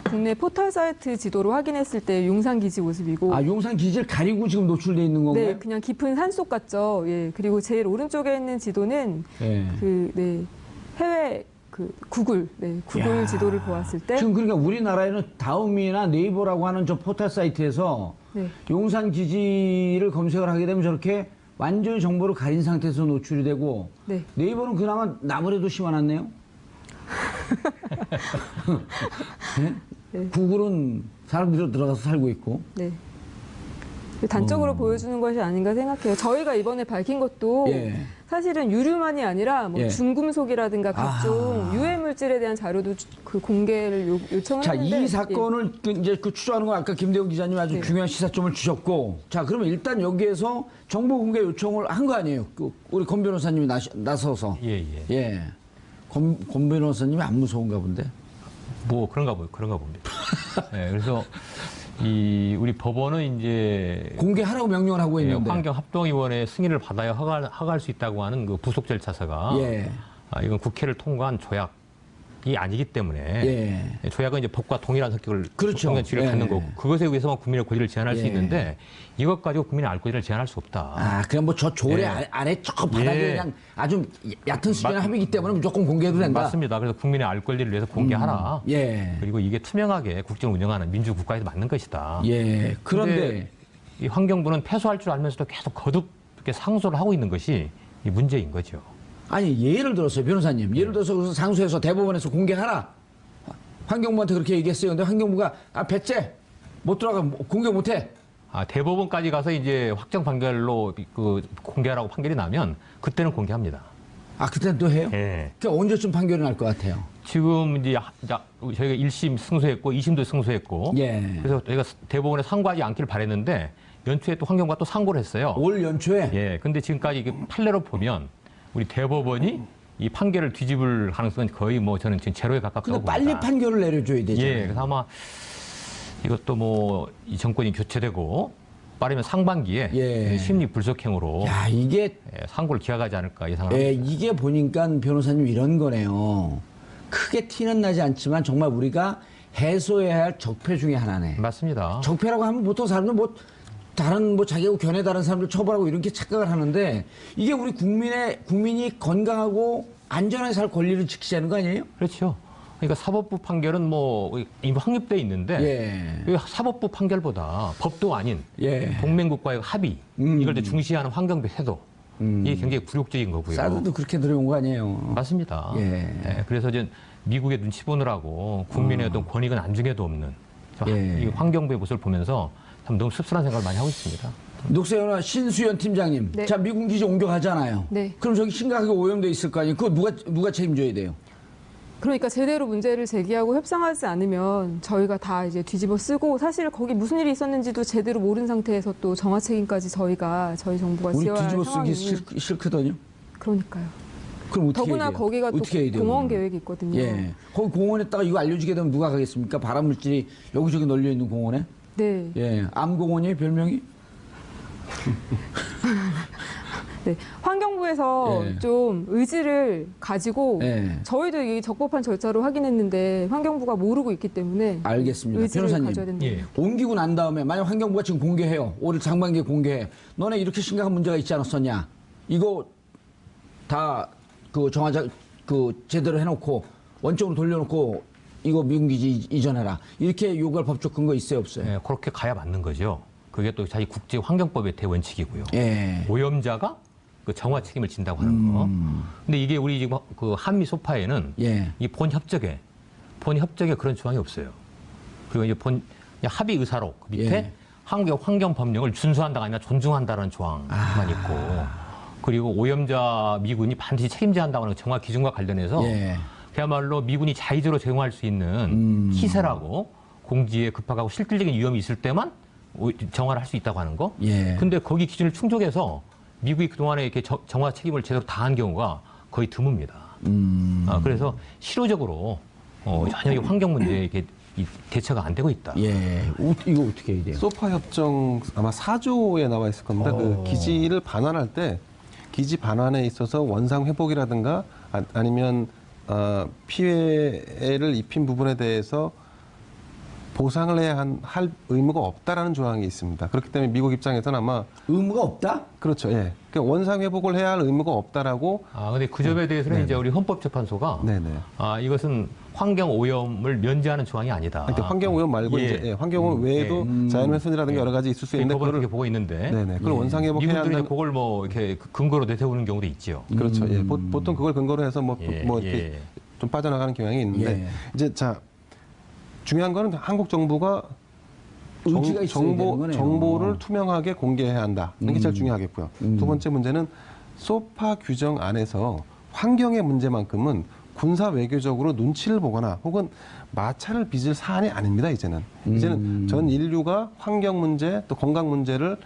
국내 포털 사이트 지도로 확인했을 때 용산 기지 모습이고 용산 기지를 가리고 지금 노출돼 있는 건가요? 네, 그냥 깊은 산속 같죠. 예. 그리고 제일 오른쪽에 있는 지도는 예. 해외 구글 야. 지도를 보았을 때 지금 그러니까 우리나라에는 다음이나 네이버라고 하는 저 포털 사이트에서 네. 용산 기지를 검색을 하게 되면 저렇게 완전히 정보를 가린 상태에서 노출이 되고 네. 네이버는 그나마 나무래도 심어놨네요. 네? 구글은 사람들이 들어가서 살고 있고. 네. 단적으로 보여주는 것이 아닌가 생각해요. 저희가 이번에 밝힌 것도 예. 사실은 유류만이 아니라 뭐 예. 중금속이라든가 각종 유해 물질에 대한 자료도 그 공개를 요청을 자, 했는데 이 사건을 이제 그 추적하는 건 아까 김대웅 기자님 아주 네. 중요한 시사점을 주셨고, 자, 그러면 일단 여기에서 정보 공개 요청을 한 거 아니에요? 우리 권 변호사님이 나서서. 예. 예. 권 변호사님이 안 무서운가 본데. 뭐 그런가 봅니다. 예, 그래서 우리 법원은 이제 공개하라고 명령을 하고 있는데. 환경합동위원회 승인을 받아야 허가할 수 있다고 하는 그 부속 절차서가 예. 이건 국회를 통과한 조약이 아니기 때문에 예. 조약은 이제 법과 동일한 성격을 그렇죠. 동일한 지위를 예. 갖는 거고 그것에 의해서만 국민의 권리를 제한할 수 예. 있는데 이것 가지고 국민의 알 권리를 제한할 수 없다. 아, 그냥 뭐 저 조례 예. 아래 저 바닥에 예. 그냥 아주 얕은 수준의 합의이기 때문에 무조건 공개해도 된다. 맞습니다. 그래서 국민의 알 권리를 위해서 공개하라. 예. 그리고 이게 투명하게 국정을 운영하는 민주국가에서 맞는 것이다. 예. 그런데 근데 이 환경부는 패소할 줄 알면서도 계속 거듭 이렇게 상소를 하고 있는 것이 이 문제인 거죠. 아니 예를 들어서 변호사님 예를 들어서 그래서 상소해서 대법원에서 공개하라 환경부한테 그렇게 얘기했어요. 근데 환경부가 배째 못 들어가 공개 못해. 대법원까지 가서 이제 확정 판결로 그 공개하라고 판결이 나면 그때는 공개합니다. 그때는 또 해요? 예. 그러니까 언제쯤 판결이 날 것 같아요? 지금 이제 저희가 1심 승소했고 2심도 승소했고 예. 그래서 저희가 대법원에 상고하지 않기를 바랬는데 연초에 또 환경부가 또 상고를 했어요. 올 연초에? 예. 근데 지금까지 이게 판례로 보면 우리 대법원이 이 판결을 뒤집을 가능성은 거의 뭐 저는 지금 제로에 가깝다고 근데 봅니다. 빨리 판결을 내려줘야 되잖아요. 예. 그래서 아마 이것도 뭐 이 정권이 교체되고 빠르면 상반기에 예. 심리 불속행으로 야 이게 상고를 기각하지 않을까 예상을 합니다. 이게 보니까 변호사님 이런 거네요. 크게 티는 나지 않지만 정말 우리가 해소해야 할 적폐 중에 하나네. 맞습니다. 적폐라고 하면 보통 사람들 뭐 다른 뭐 자기하고 견해 다른 사람들 처벌하고 이렇게 착각을 하는데 이게 우리 국민이 건강하고 안전하게 살 권리를 지키자는 거 아니에요? 그렇죠. 그러니까 사법부 판결은 뭐 이미 확립돼 있는데 예. 이 사법부 판결보다 법도 아닌 예. 동맹국가의 합의 이걸 더 중시하는 환경부 태도 이게 굉장히 굴욕적인 거고요. 사드도 그렇게 들어온 거 아니에요? 맞습니다. 예. 그래서 이제 미국의 눈치 보느라고 국민의 어떤 권익은 안중에도 없는 예. 이 환경부의 모습을 보면서 참 너무 씁쓸한 생각을 많이 하고 있습니다. 녹색연화 신수연 팀장님, 네. 자 미군 기지 옮겨가잖아요. 네. 그럼 저기 심각하게 오염돼 있을 거 아니에요? 그거 누가 책임져야 돼요? 그러니까 제대로 문제를 제기하고 협상하지 않으면 저희가 다 이제 뒤집어 쓰고 사실 거기 무슨 일이 있었는지도 제대로 모른 상태에서 또 정화 책임까지 저희 정부가 우리 지어야 할 뒤집어 상황이 쓰기 싫거든요. 그러니까요. 그럼 어떻게 더구나 해야 돼요? 거기가 또 어떻게 해야 돼요, 공원 그러면? 계획이 있거든요. 예. 거기 공원에다가 이거 알려주게 되면 누가 가겠습니까? 발암물질이 여기저기 널려 있는 공원에? 네. 예. 암공원이에요, 별명이? 네. 환경부에서 예. 좀 의지를 가지고 예. 저희도 이 적법한 절차로 확인했는데 환경부가 모르고 있기 때문에 알겠습니다. 의지를 변호사님. 가져야 된다. 예. 옮기고 난 다음에 만약 환경부가 지금 공개해요. 올 상반기에 공개해. 너네 이렇게 심각한 문제가 있지 않았었냐? 이거 다 그 정화자 제대로 해놓고 원점으로 돌려놓고 이거 미군 기지 이전해라. 이렇게 요구할 법적 근거 있어요, 없어요? 예, 그렇게 가야 맞는 거죠. 그게 또 자기 국제 환경법의 대원칙이고요. 예. 오염자가 그 정화 책임을 진다고 하는 거. 근데 이게 우리 지금 그 한미 소파에는 예. 이 본 협정에 그런 조항이 없어요. 그리고 이제 합의 의사록 그 밑에 예. 한국의 환경 법령을 준수한다가 아니라 존중한다는 조항만 있고 그리고 오염자 미군이 반드시 책임져야 한다고 하는 정화 기준과 관련해서 예. 그야말로 미군이 자의적으로 제공할 수 있는 희세라고 공지에 급박하고 실질적인 위험이 있을 때만 정화를 할 수 있다고 하는 거. 예. 근데 거기 기준을 충족해서 미국이 그동안에 이렇게 정화 책임을 제대로 다한 경우가 거의 드뭅니다. 그래서 실효적으로 전혀 이 환경 문제에 이렇게 대처가 안 되고 있다. 예. 이거 어떻게 해야 돼요? 소파 협정 아마 4조에 나와 있을 겁니다. 그 기지를 반환할 때 기지 반환에 있어서 원상 회복이라든가 아니면 피해를 입힌 부분에 대해서 보상을 해야 할 의무가 없다라는 조항이 있습니다. 그렇기 때문에 미국 입장에서는 아마 의무가 없다? 그렇죠. 예. 그러니까 원상 회복을 해야 할 의무가 없다라고. 근데 그 점에 대해서는 이제 우리 헌법재판소가 네네. 이것은 환경 오염을 면제하는 조항이 아니다. 그러니까 환경 오염 말고 예. 이제 환경 오염 외에도 자연훼손이라든가 여러 가지 있을 수 있는데 법원 그걸 그렇게 보고 있는데 네네. 그걸 원상 회복해야 미국들이 한다는. 그걸 뭐 이렇게 근거로 내세우는 경우도 있죠. 그렇죠. 예. 보통 그걸 근거로 해서 뭐 예, 이렇게 예. 좀 빠져나가는 경향이 있는데 예. 이제 자 중요한 거는 한국 정부가 의지가 있어야 되는 거네요. 정보를 투명하게 공개해야 한다. 이게 제일 중요하겠고요. 두 번째 문제는 소파 규정 안에서 환경의 문제만큼은 군사 외교적으로 눈치를 보거나 혹은 마찰을 빚을 사안이 아닙니다. 이제는 전 인류가 환경 문제 또 건강 문제를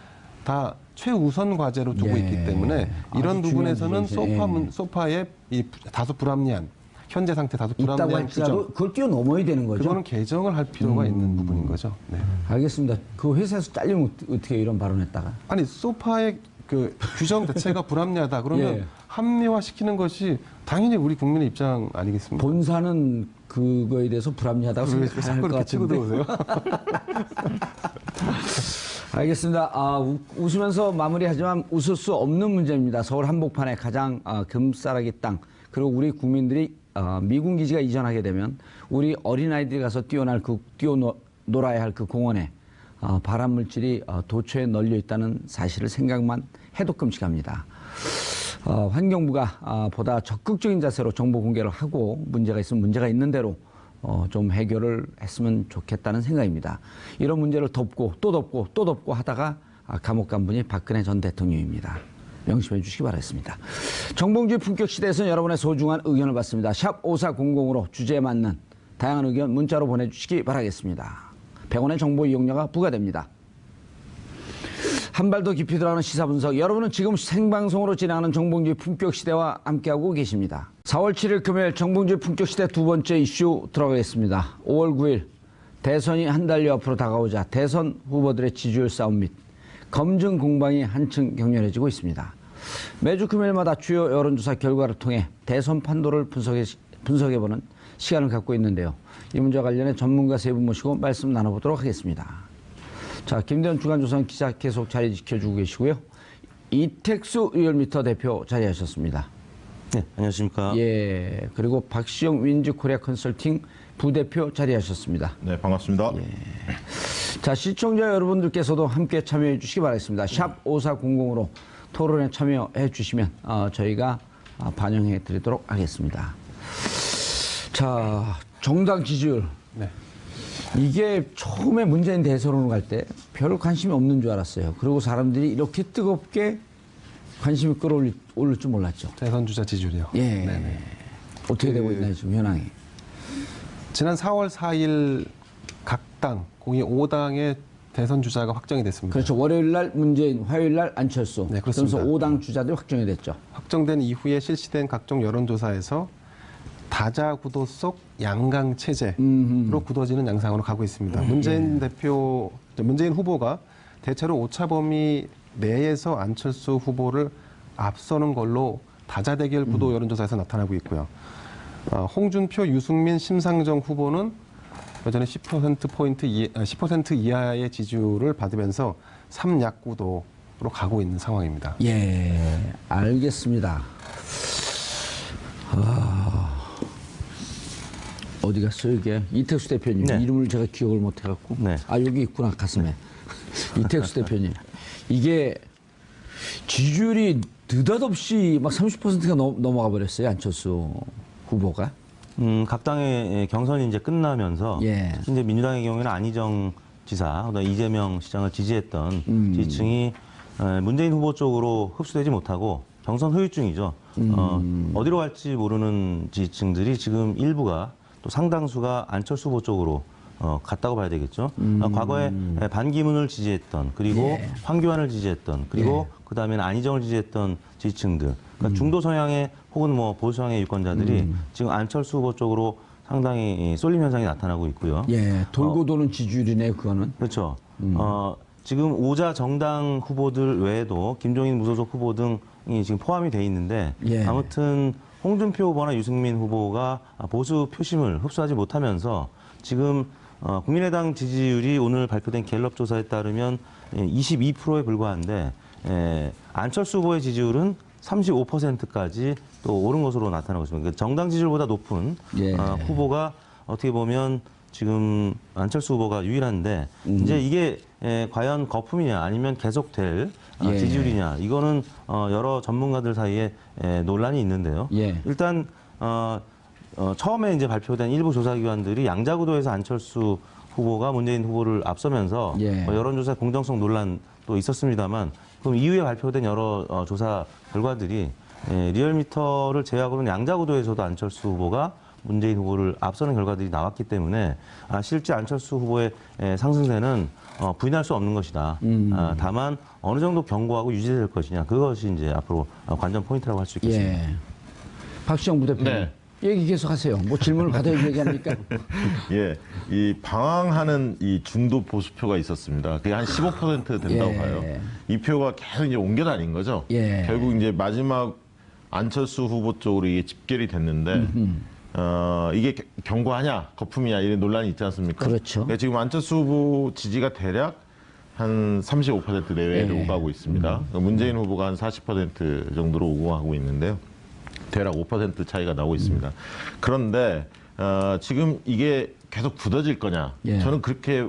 다 최우선 과제로 두고 예. 있기 때문에 이런 아주 부분에서는 중요한 문제죠. 소파의 이 다소 불합리한 현재 상태 다소 있다고 불합리한 할지라도 규정 그걸 뛰어넘어야 되는 거죠. 그거는 개정을 할 필요가 있는 부분인 거죠. 네. 알겠습니다. 그 회사에서 잘리면 어떻게 이런 발언했다가? 아니 소파의 그 규정 자체가 불합리하다 그러면 예. 합리화시키는 것이 당연히 우리 국민의 입장 아니겠습니까? 본사는 그거에 대해서 불합리하다고 왜 생각할 자꾸 것 그렇게 치고 같은데. 들어오세요? 알겠습니다. 웃으면서 마무리하지만 웃을 수 없는 문제입니다. 서울 한복판의 가장 금싸라기 땅 그리고 우리 국민들이 미군 기지가 이전하게 되면 우리 어린아이들이 가서 뛰어놀아야 할 그 공원에 발암 물질이 도처에 널려 있다는 사실을 생각만 해도 끔찍합니다. 환경부가 보다 적극적인 자세로 정보 공개를 하고 문제가 있으면 문제가 있는 대로 좀 해결을 했으면 좋겠다는 생각입니다. 이런 문제를 덮고 또 덮고 또 덮고 하다가 감옥 간 분이 박근혜 전 대통령입니다. 명심해 주시기 바라겠습니다. 정봉주의 품격 시대에서는 여러분의 소중한 의견을 받습니다. 샵 5400으로 주제에 맞는 다양한 의견 문자로 보내주시기 바라겠습니다. 100원의 정보 이용료가 부과됩니다. 한 발 더 깊이 들어가는 시사 분석. 여러분은 지금 생방송으로 진행하는 정봉주의 품격 시대와 함께하고 계십니다. 4월 7일 금요일 정봉주의 품격 시대 두 번째 이슈 들어가겠습니다. 5월 9일 대선이 한 달여 앞으로 다가오자 대선 후보들의 지지율 싸움 및 검증 공방이 한층 격렬해지고 있습니다. 매주 금요일마다 주요 여론조사 결과를 통해 대선 판도를 분석해보는 시간을 갖고 있는데요. 이 문제와 관련해 전문가 세 분 모시고 말씀 나눠보도록 하겠습니다. 자, 김대현 주간조선 기자 계속 자리 지켜주고 계시고요. 이택수 리얼미터 대표 자리하셨습니다. 네, 안녕하십니까. 예, 그리고 박시영 윈즈코리아 컨설팅 부대표 자리하셨습니다. 네, 반갑습니다. 자, 시청자 여러분들께서도 함께 참여해 주시기 바라겠습니다. 샵 5400으로 토론에 참여해 주시면 저희가 반영해 드리도록 하겠습니다. 자, 정당 지지율. 네. 이게 처음에 문재인 대선으로 갈 때 별 관심이 없는 줄 알았어요. 그리고 사람들이 이렇게 뜨겁게 관심이 끌어올릴 줄 몰랐죠. 대선 주자 지지율이요. 예. 네네. 어떻게 되고 있나요, 지금 현황이? 지난 4월 4일 각 당 공이 5당의 대선 주자가 확정이 됐습니다. 그렇죠. 월요일 날 문재인, 화요일 날 안철수. 네, 그렇습니다. 그러면서 5당 주자들이 확정이 됐죠. 확정된 이후에 실시된 각종 여론조사에서 다자 구도 속 양강 체제로 굳어지는 양상으로 가고 있습니다. 문재인 후보가 대체로 오차 범위 내에서 안철수 후보를 앞서는 걸로 다자 대결 구도 여론조사에서 나타나고 있고요. 홍준표, 유승민, 심상정 후보는 여전히 10% 이하의 지지율을 받으면서 3약 구도로 가고 있는 상황입니다. 예, 알겠습니다. 어디 갔어요, 이게? 이택수 대표님. 네. 이름을 제가 기억을 못 해갖고. 네. 여기 있구나, 가슴에. 이택수 대표님. 이게 지지율이 느닷없이 막 30%가 넘어가 버렸어요, 안철수 후보가. 각 당의 경선이 이제 끝나면서 예. 특히 이제 민주당의 경우에는 안희정 지사, 그다음에 이재명 시장을 지지했던 지지층이 문재인 후보 쪽으로 흡수되지 못하고 경선 후유증이죠. 어디로 갈지 모르는 지지층들이 지금 일부가 또 상당수가 안철수 후보 쪽으로 갔다고 봐야 되겠죠. 과거에 반기문을 지지했던 그리고 예. 황교안을 지지했던 그리고 그다음에는 안희정을 지지했던 지지층들, 그러니까 중도 성향의 혹은 뭐 보수 성향의 유권자들이 지금 안철수 후보 쪽으로 상당히 쏠림 현상이 나타나고 있고요. 예, 돌고 도는 지지율이네요, 그거는. 그렇죠. 지금 오자 정당 후보들 외에도 김종인 무소속 후보 등이 지금 포함이 돼 있는데 예. 아무튼 홍준표 후보나 유승민 후보가 보수 표심을 흡수하지 못하면서 지금 국민의당 지지율이 오늘 발표된 갤럽 조사에 따르면 22%에 불과한데 안철수 후보의 지지율은 35%까지 또 오른 것으로 나타나고 있습니다. 그러니까 정당 지지율보다 높은 예. 후보가 어떻게 보면 지금 안철수 후보가 유일한데 이제 이게 과연 거품이냐 아니면 계속될 예. 지지율이냐 이거는 여러 전문가들 사이에 논란이 있는데요. 예. 일단 처음에 이제 발표된 일부 조사기관들이 양자구도에서 안철수 후보가 문재인 후보를 앞서면서 예. 여론조사 공정성 논란도 있었습니다만 그럼 이후에 발표된 여러 조사 결과들이 리얼미터를 제외하고는 양자구도에서도 안철수 후보가 문재인 후보를 앞서는 결과들이 나왔기 때문에 실제 안철수 후보의 상승세는 부인할 수 없는 것이다. 다만 어느 정도 견고하고 유지될 것이냐 그것이 이제 앞으로 관전 포인트라고 할 수 있겠습니다. 예. 박시영 부대표님. 네. 얘기 계속하세요. 뭐 질문을 받아야 얘기합니까? 예, 이 방황하는 이 중도 보수표가 있었습니다. 그게 한 15% 된다고 예. 봐요. 이 표가 계속 이제 옮겨 다닌 거죠. 예. 결국 이제 마지막 안철수 후보 쪽으로 이게 집결이 됐는데, 이게 견고하냐, 거품이냐 이런 논란이 있지 않습니까? 그렇죠. 그러니까 지금 안철수 후보 지지가 대략 한 35% 내외로 예. 오가고 있습니다. 문재인 후보가 한 40% 정도로 오고 하고 있는데요. 대략 5% 차이가 나오고 있습니다. 그런데 지금 이게 계속 굳어질 거냐? 예. 저는 그렇게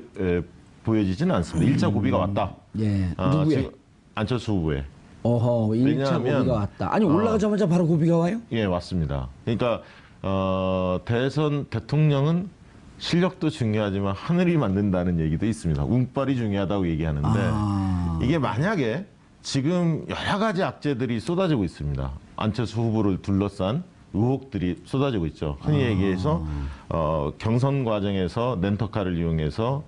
보여지지는 않습니다. 1차 고비가 왔다. 예. 누구의? 지금 안철수 후보에. 어허, 1차 왜냐하면, 고비가 왔다. 아니, 올라가자마자 바로 고비가 와요? 예, 왔습니다. 그러니까 대선 대통령은 실력도 중요하지만 하늘이 만든다는 얘기도 있습니다. 운빨이 중요하다고 얘기하는데 이게 만약에 지금 여러 가지 악재들이 쏟아지고 있습니다. 안철수 후보를 둘러싼 의혹들이 쏟아지고 있죠. 흔히 얘기해서 경선 과정에서 렌터카를 이용해서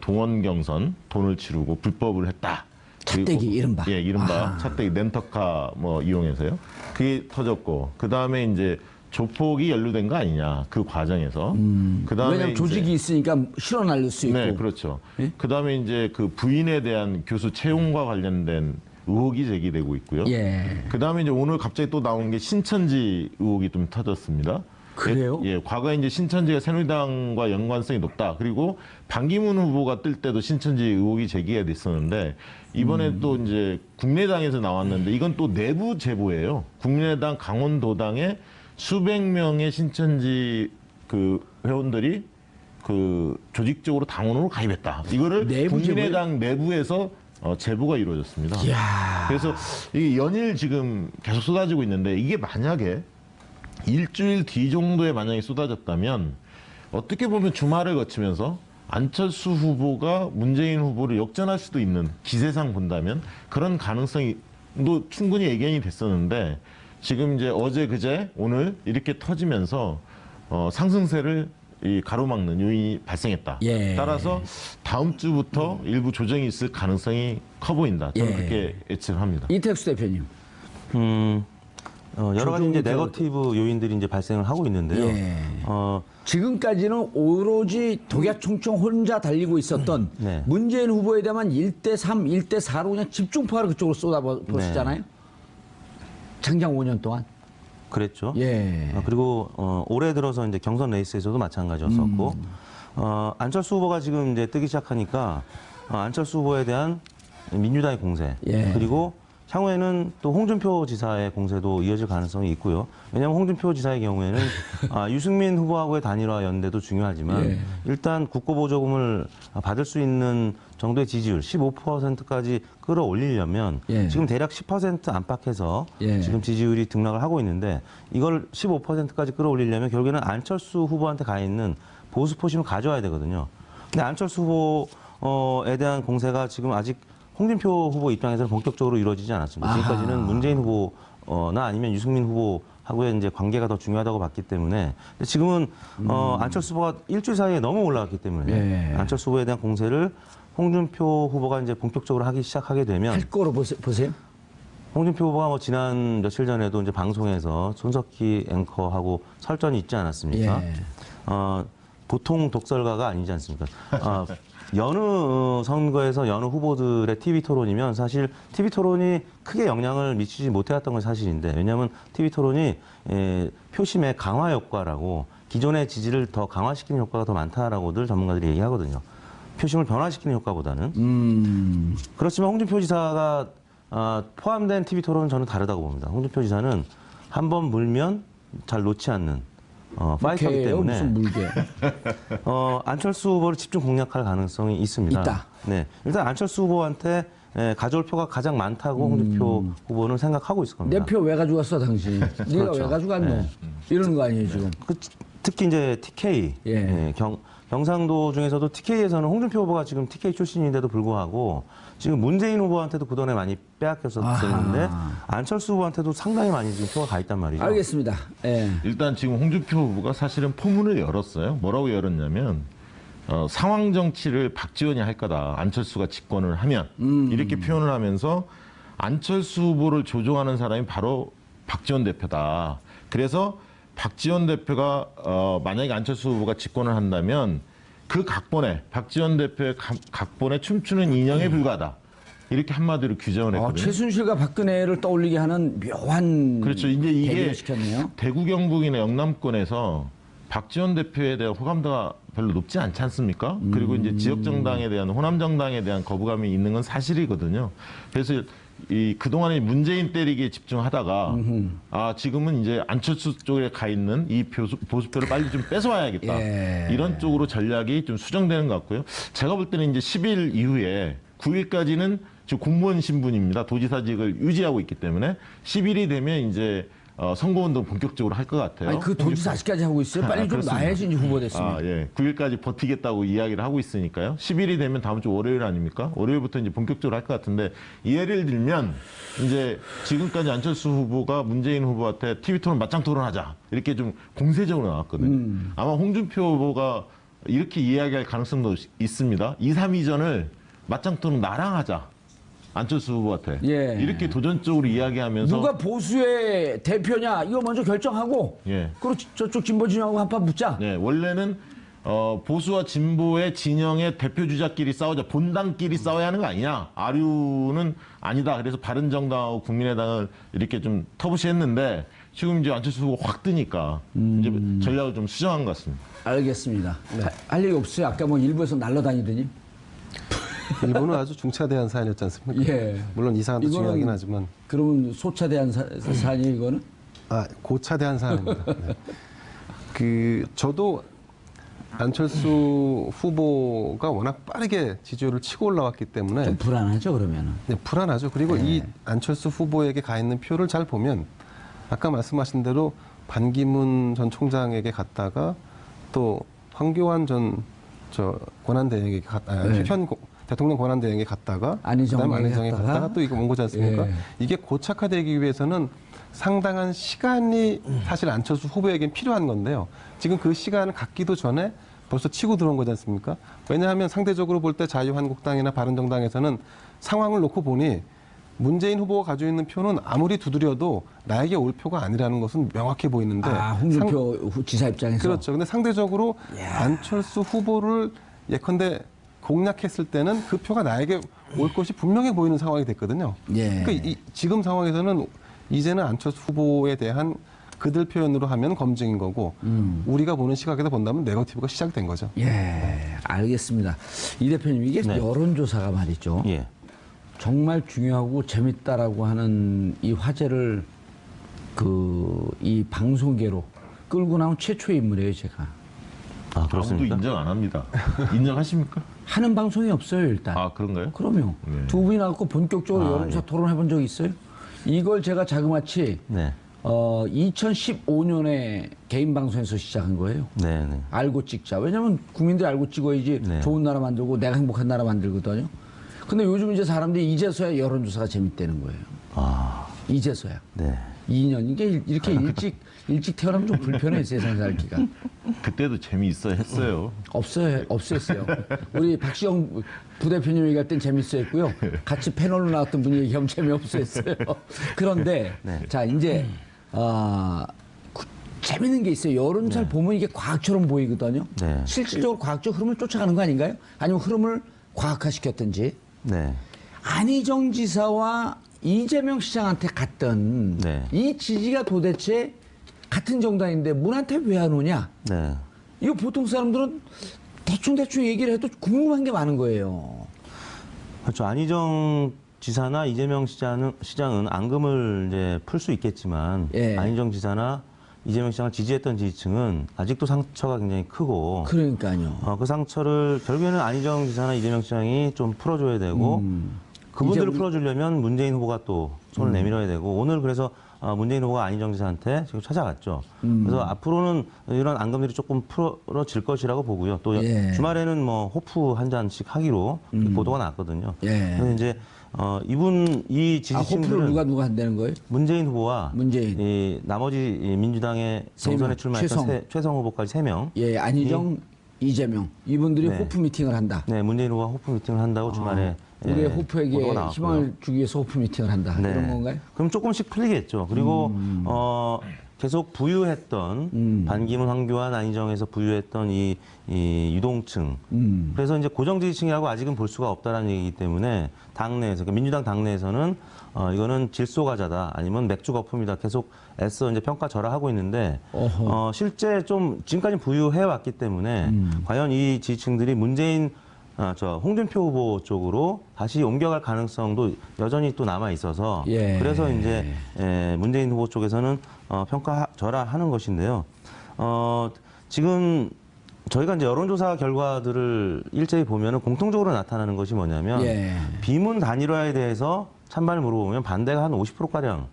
동원 경선 돈을 치르고 불법을 했다. 차떼기, 이른바. 예, 이른바 차떼기 렌터카 뭐 이용해서요. 그게 터졌고 그 다음에 이제 조폭이 연루된 거 아니냐 그 과정에서. 그다음에 왜냐면 조직이 있으니까 실어 날릴 수 있고. 네, 그렇죠. 예? 그다음에 이제 그 부인에 대한 교수 채용과 관련된 의혹이 제기되고 있고요. 예. 그다음에 이제 오늘 갑자기 또 나온 게 신천지 의혹이 좀 터졌습니다. 그래요? 예, 과거에 이제 신천지가 새누리당과 연관성이 높다. 그리고 반기문 후보가 뜰 때도 신천지 의혹이 제기가 됐었는데 이번에 또 이제 국민의당에서 나왔는데 이건 또 내부 제보예요. 국민의당 강원도당에 수백 명의 신천지 그 회원들이 그 조직적으로 당원으로 가입했다. 이거를 내부 국민의당 내부에서 제보가 이루어졌습니다. 이야. 그래서 이게 연일 지금 계속 쏟아지고 있는데 이게 만약에 일주일 뒤 정도에 만약에 쏟아졌다면 어떻게 보면 주말을 거치면서 안철수 후보가 문재인 후보를 역전할 수도 있는 기세상 본다면 그런 가능성이 또 충분히 예견이 됐었는데 지금 이제 어제 그제 오늘 이렇게 터지면서 상승세를 가로막는 요인이 발생했다. 예. 따라서 다음 주부터 일부 조정이 있을 가능성이 커 보인다. 저는 예. 그렇게 예측을 합니다. 이택수 대표님. 여러 가지 이제 네거티브 요인들이 이제 발생을 하고 있는데요. 예. 어, 지금까지는 오로지 독야총총 혼자 달리고 있었던 네. 문재인 후보에 대한 1대3, 1대4로 그냥 집중포화를 그쪽으로 쏟아부었잖아요. 장장 5년 동안. 그랬죠. 예. 그리고 올해 들어서 이제 경선 레이스에서도 마찬가지였었고 안철수 후보가 지금 이제 뜨기 시작하니까 안철수 후보에 대한 민주당의 공세 예. 그리고 향후에는 또 홍준표 지사의 공세도 이어질 가능성이 있고요. 왜냐하면 홍준표 지사의 경우에는 유승민 후보하고의 단일화 연대도 중요하지만 예. 일단 국고보조금을 받을 수 있는 정도의 지지율 15%까지 끌어올리려면 예. 지금 대략 10% 안팎에서 예. 지금 지지율이 등락을 하고 있는데 이걸 15%까지 끌어올리려면 결국에는 안철수 후보한테 가 있는 보수 포심을 가져와야 되거든요. 근데 안철수 후보에 대한 공세가 지금 아직 홍준표 후보 입장에서는 본격적으로 이루어지지 않았습니다. 지금까지는 문재인 후보나 아니면 유승민 후보하고의 이제 관계가 더 중요하다고 봤기 때문에 지금은 안철수 후보가 일주일 사이에 너무 올라갔기 때문에 예. 안철수 후보에 대한 공세를 홍준표 후보가 이제 본격적으로 하기 시작하게 되면 할 거로 보세요. 홍준표 후보가 뭐 지난 며칠 전에도 이제 방송에서 손석희 앵커하고 설전이 있지 않았습니까? 예. 보통 독설가가 아니지 않습니까? 여느 선거에서 여느 후보들의 TV 토론이면 사실 TV 토론이 크게 영향을 미치지 못해왔던 건 사실인데 왜냐하면 TV 토론이 표심의 강화 효과라고 기존의 지지를 더 강화시키는 효과가 더 많다라고들 전문가들이 얘기하거든요. 표심을 변화시키는 효과보다는. 그렇지만 홍준표 지사가 포함된 TV 토론은 저는 다르다고 봅니다. 홍준표 지사는 한번 물면 잘 놓지 않는 파이터이기 때문에 무슨 물개. 안철수 후보를 집중 공략할 가능성이 있습니다. 있다. 네, 일단 안철수 후보한테 가져올 표가 가장 많다고 홍준표 후보는 생각하고 있을 겁니다. 내 표 왜 가져갔어 당신? 네가 그렇죠. 왜 가져갔노? 이러는 거 아니에요 지금? 특히 이제 TK, 예. 경상도 중에서도 TK에서는 홍준표 후보가 지금 TK 출신인데도 불구하고 지금 문재인 후보한테도 그동안에 많이 빼앗겼었는데 안철수 후보한테도 상당히 많이 지금 표가 가 있단 말이죠. 알겠습니다. 예. 일단 지금 홍준표 후보가 사실은 포문을 열었어요. 뭐라고 열었냐면 상황 정치를 박지원이 할 거다. 안철수가 집권을 하면 이렇게 표현을 하면서 안철수 후보를 조종하는 사람이 바로 박지원 대표다. 그래서 박지원 대표가 만약에 안철수 후보가 집권을 한다면 그 각본에 박지원 대표의 각본에 춤추는 인형에 불과하다. 이렇게 한마디로 규정을 했거든요. 최순실과 박근혜를 떠올리게 하는 묘한 그렇죠. 이제 이게 대비를 시켰네요. 대구 경북이나 영남권에서 박지원 대표에 대한 호감도가 별로 높지 않지 않습니까? 그리고 이제 지역 정당에 대한 호남 정당에 대한 거부감이 있는 건 사실이거든요. 그래서 이 그동안에 문재인 때리기에 집중하다가 지금은 이제 안철수 쪽에 가 있는 이 보수표를 빨리 좀 뺏어와야겠다. 예. 이런 쪽으로 전략이 좀 수정되는 것 같고요. 제가 볼 때는 이제 10일 이후에 9일까지는 지금 공무원 신분입니다. 도지사직을 유지하고 있기 때문에 10일이 되면 이제 선거운동 본격적으로 할 것 같아요. 아니 그 도지사 아직까지 하고 있어요? 빨리 좀 그렇습니다. 나야지 이제 후보 됐으면. 예. 9일까지 버티겠다고 이야기를 하고 있으니까요. 10일이 되면 다음 주 월요일 아닙니까? 월요일부터 이제 본격적으로 할 것 같은데 예를 들면 이제 지금까지 안철수 후보가 문재인 후보한테 TV 토론 맞짱 토론하자 이렇게 좀 공세적으로 나왔거든요. 아마 홍준표 후보가 이렇게 이야기할 가능성도 있습니다. 2, 3위전을 맞짱 토론 나랑 하자. 안철수 후보한테 예. 이렇게 도전적으로 이야기하면서 누가 보수의 대표냐 이거 먼저 결정하고 예. 그리고 저쪽 진보 진영하고 한판 붙자. 네, 원래는 보수와 진보의 진영의 대표 주자끼리 싸우자, 본당끼리 싸워야 하는 거 아니냐? 아류는 아니다. 그래서 바른정당하고 국민의당을 이렇게 좀 터부시했는데 지금 이제 안철수 후보가 확 뜨니까 이제 전략을 좀 수정한 것 같습니다. 알겠습니다. 할 얘기 없어요? 아까 뭐 일부에서 날라다니더니. 일본은 아주 중차대한 사안이었지 않습니까? 예. 물론 이 사안도 이거는 중요하긴 하지만 그러면 소차대한 사안이 이거는? 고차대한 사안입니다. 네. 저도 안철수 후보가 워낙 빠르게 지지율을 치고 올라왔기 때문에 좀 불안하죠 그러면은. 네, 불안하죠. 그리고 이 안철수 후보에게 가 있는 표를 잘 보면 아까 말씀하신 대로 반기문 전 총장에게 갔다가 또 황교안 전 권한대행에게 현 대통령 권한대행에게 갔다가 그다음에 안희정에게 갔다가 또 이거 온 거지 않습니까? 예. 이게 고착화되기 위해서는 상당한 시간이 사실 안철수 후보에겐 필요한 건데요. 지금 그 시간을 갖기도 전에 벌써 치고 들어온 거지 않습니까? 왜냐하면 상대적으로 볼 때 자유한국당이나 바른정당에서는 상황을 놓고 보니 문재인 후보가 가지고 있는 표는 아무리 두드려도 나에게 올 표가 아니라는 것은 명확해 보이는데. 홍준표 지사 입장에서. 그렇죠. 근데 상대적으로 안철수 후보를 예컨대 공략했을 때는 그 표가 나에게 올 것이 분명해 보이는 상황이 됐거든요. 예. 그러니까 지금 상황에서는 이제는 안철수 후보에 대한 그들 표현으로 하면 검증인 거고 우리가 보는 시각에서 본다면 네거티브가 시작된 거죠. 예, 알겠습니다. 이 대표님 이게 네. 여론조사가 말이죠. 예. 정말 중요하고 재밌다라고 하는 이 화제를 이 방송계로 끌고 나온 최초의 인물이에요, 제가. 아무도 그렇습니까? 인정 안 합니다. 인정하십니까? 하는 방송이 없어요, 일단. 그런가요? 그럼요. 네. 두 분이 나왔고 본격적으로 여론조사 토론해 본 적이 있어요? 이걸 제가 자그마치 네. 2015년에 개인 방송에서 시작한 거예요. 네, 네. 알고 찍자. 왜냐면 국민들이 알고 찍어야지 네. 좋은 나라 만들고 내가 행복한 나라 만들거든요. 근데 요즘 이제 사람들이 이제서야 여론조사가 재밌다는 거예요. 이제서야. 네. 2년. 이게 이렇게 일찍 태어나면 좀 불편해, 세상 살기가. 그때도 재미있어 했어요. 없었어요. 우리 박시영 부대표님 얘기할 땐 재밌어 했고요. 같이 패널로 나왔던 분이 얘기하면 재미없어 했어요. 그런데, 자, 이제, 재밌는 게 있어요. 여론조사를 보면 이게 과학처럼 보이거든요. 네. 실질적으로 과학적 흐름을 쫓아가는 거 아닌가요? 아니면 흐름을 과학화시켰든지. 네. 안희정 지사와 이재명 시장한테 갔던 네. 이 지지가 도대체 같은 정당인데 문한테 왜 안 오냐? 네. 이거 보통 사람들은 대충 얘기를 해도 궁금한 게 많은 거예요. 그렇죠. 안희정 지사나 이재명 시장은 앙금을 이제 풀 수 있겠지만 예. 안희정 지사나 이재명 시장을 지지했던 지지층은 아직도 상처가 굉장히 크고 그러니까요. 그 상처를 결국에는 안희정 지사나 이재명 시장이 좀 풀어줘야 되고 그분들을 이제 풀어주려면 문재인 후보가 또 손을 내밀어야 되고 오늘 그래서 문재인 후보가 안희정 지사한테 지금 찾아갔죠. 그래서 앞으로는 이런 앙금들이 조금 풀어질 것이라고 보고요. 또 예. 주말에는 뭐 호프 한 잔씩 하기로 보도가 나왔거든요. 예. 그래서 이제 이분 이 아, 호프를 지지층들은 누가 한다는 거예요? 문재인 후보와 문재인. 이 나머지 이 민주당의 세 경선에 명, 출마했던 최성 후보까지 3명. 예, 안희정, 이재명 이분들이 네. 호프 미팅을 한다. 네, 문재인 후보가 호프 미팅을 한다고 주말에 우리의 예, 호프에게 보도가 나왔고요. 희망을 주기 위해서 호프 미팅을 한다. 네. 이런 건가요? 그럼 조금씩 풀리겠죠. 그리고 계속 부유했던 반기문, 황교안, 안희정에서 부유했던 이 유동층. 그래서 이제 고정 지지층이라고 아직은 볼 수가 없다라는 얘기이기 때문에 당내에서 그러니까 민주당 당내에서는 이거는 질소 과자다 아니면 맥주 거품이다 계속 애써 이제 평가절하하고 있는데 실제 좀 지금까지 부유해 왔기 때문에 과연 이 지지층들이 문재인 홍준표 후보 쪽으로 다시 옮겨갈 가능성도 여전히 또 남아 있어서 예. 그래서 이제 문재인 후보 쪽에서는 평가절하하는 것인데요. 지금 저희가 이제 여론조사 결과들을 일제히 보면은 공통적으로 나타나는 것이 뭐냐면 예. 비문 단일화에 대해서 찬반을 물어보면 반대가 한 50%가량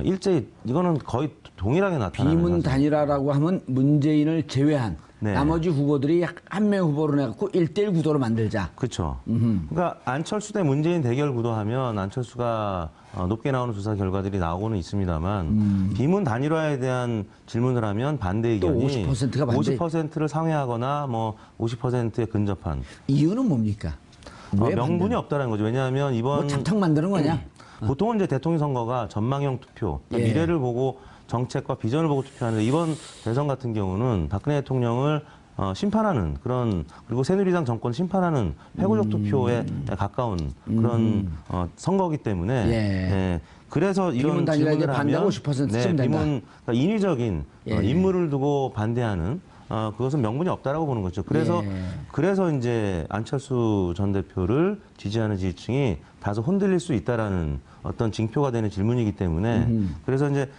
일제히 이거는 거의 동일하게 나타나는 비문 현상. 단일화라고 하면 문재인을 제외한 네. 나머지 후보들이 약 한 명 후보로 내갖고 1대1 구도로 만들자. 그렇죠. 그러니까 안철수 대 문재인 대결 구도하면 안철수가 높게 나오는 조사 결과들이 나오고는 있습니다만 비문 단일화에 대한 질문을 하면 반대 의견이 50%가 반대. 50%를 상회하거나 뭐 50%에 근접한 이유는 뭡니까? 왜 명분이 반대는? 없다는 거죠. 왜냐하면 이번 뭐 잡탕 만드는 거냐? 보통은 이제 대통령 선거가 전망형 투표, 그러니까 예. 미래를 보고 정책과 비전을 보고 투표하는데 이번 대선 같은 경우는 박근혜 대통령을 심판하는 그런 그리고 새누리당 정권 심판하는 패권력 투표에 가까운 그런 선거이기 때문에 예. 그래서 이런 비문 단일화에 질문을 반대하고 하면 50%쯤 된다. 비문 그러니까 인위적인 예. 인물을 두고 반대하는 그것은 명분이 없다라고 보는 거죠. 그래서 예. 그래서 이제 안철수 전 대표를 지지하는 지지층이 다소 흔들릴 수 있다라는 어떤 징표가 되는 질문이기 때문에 그래서 이제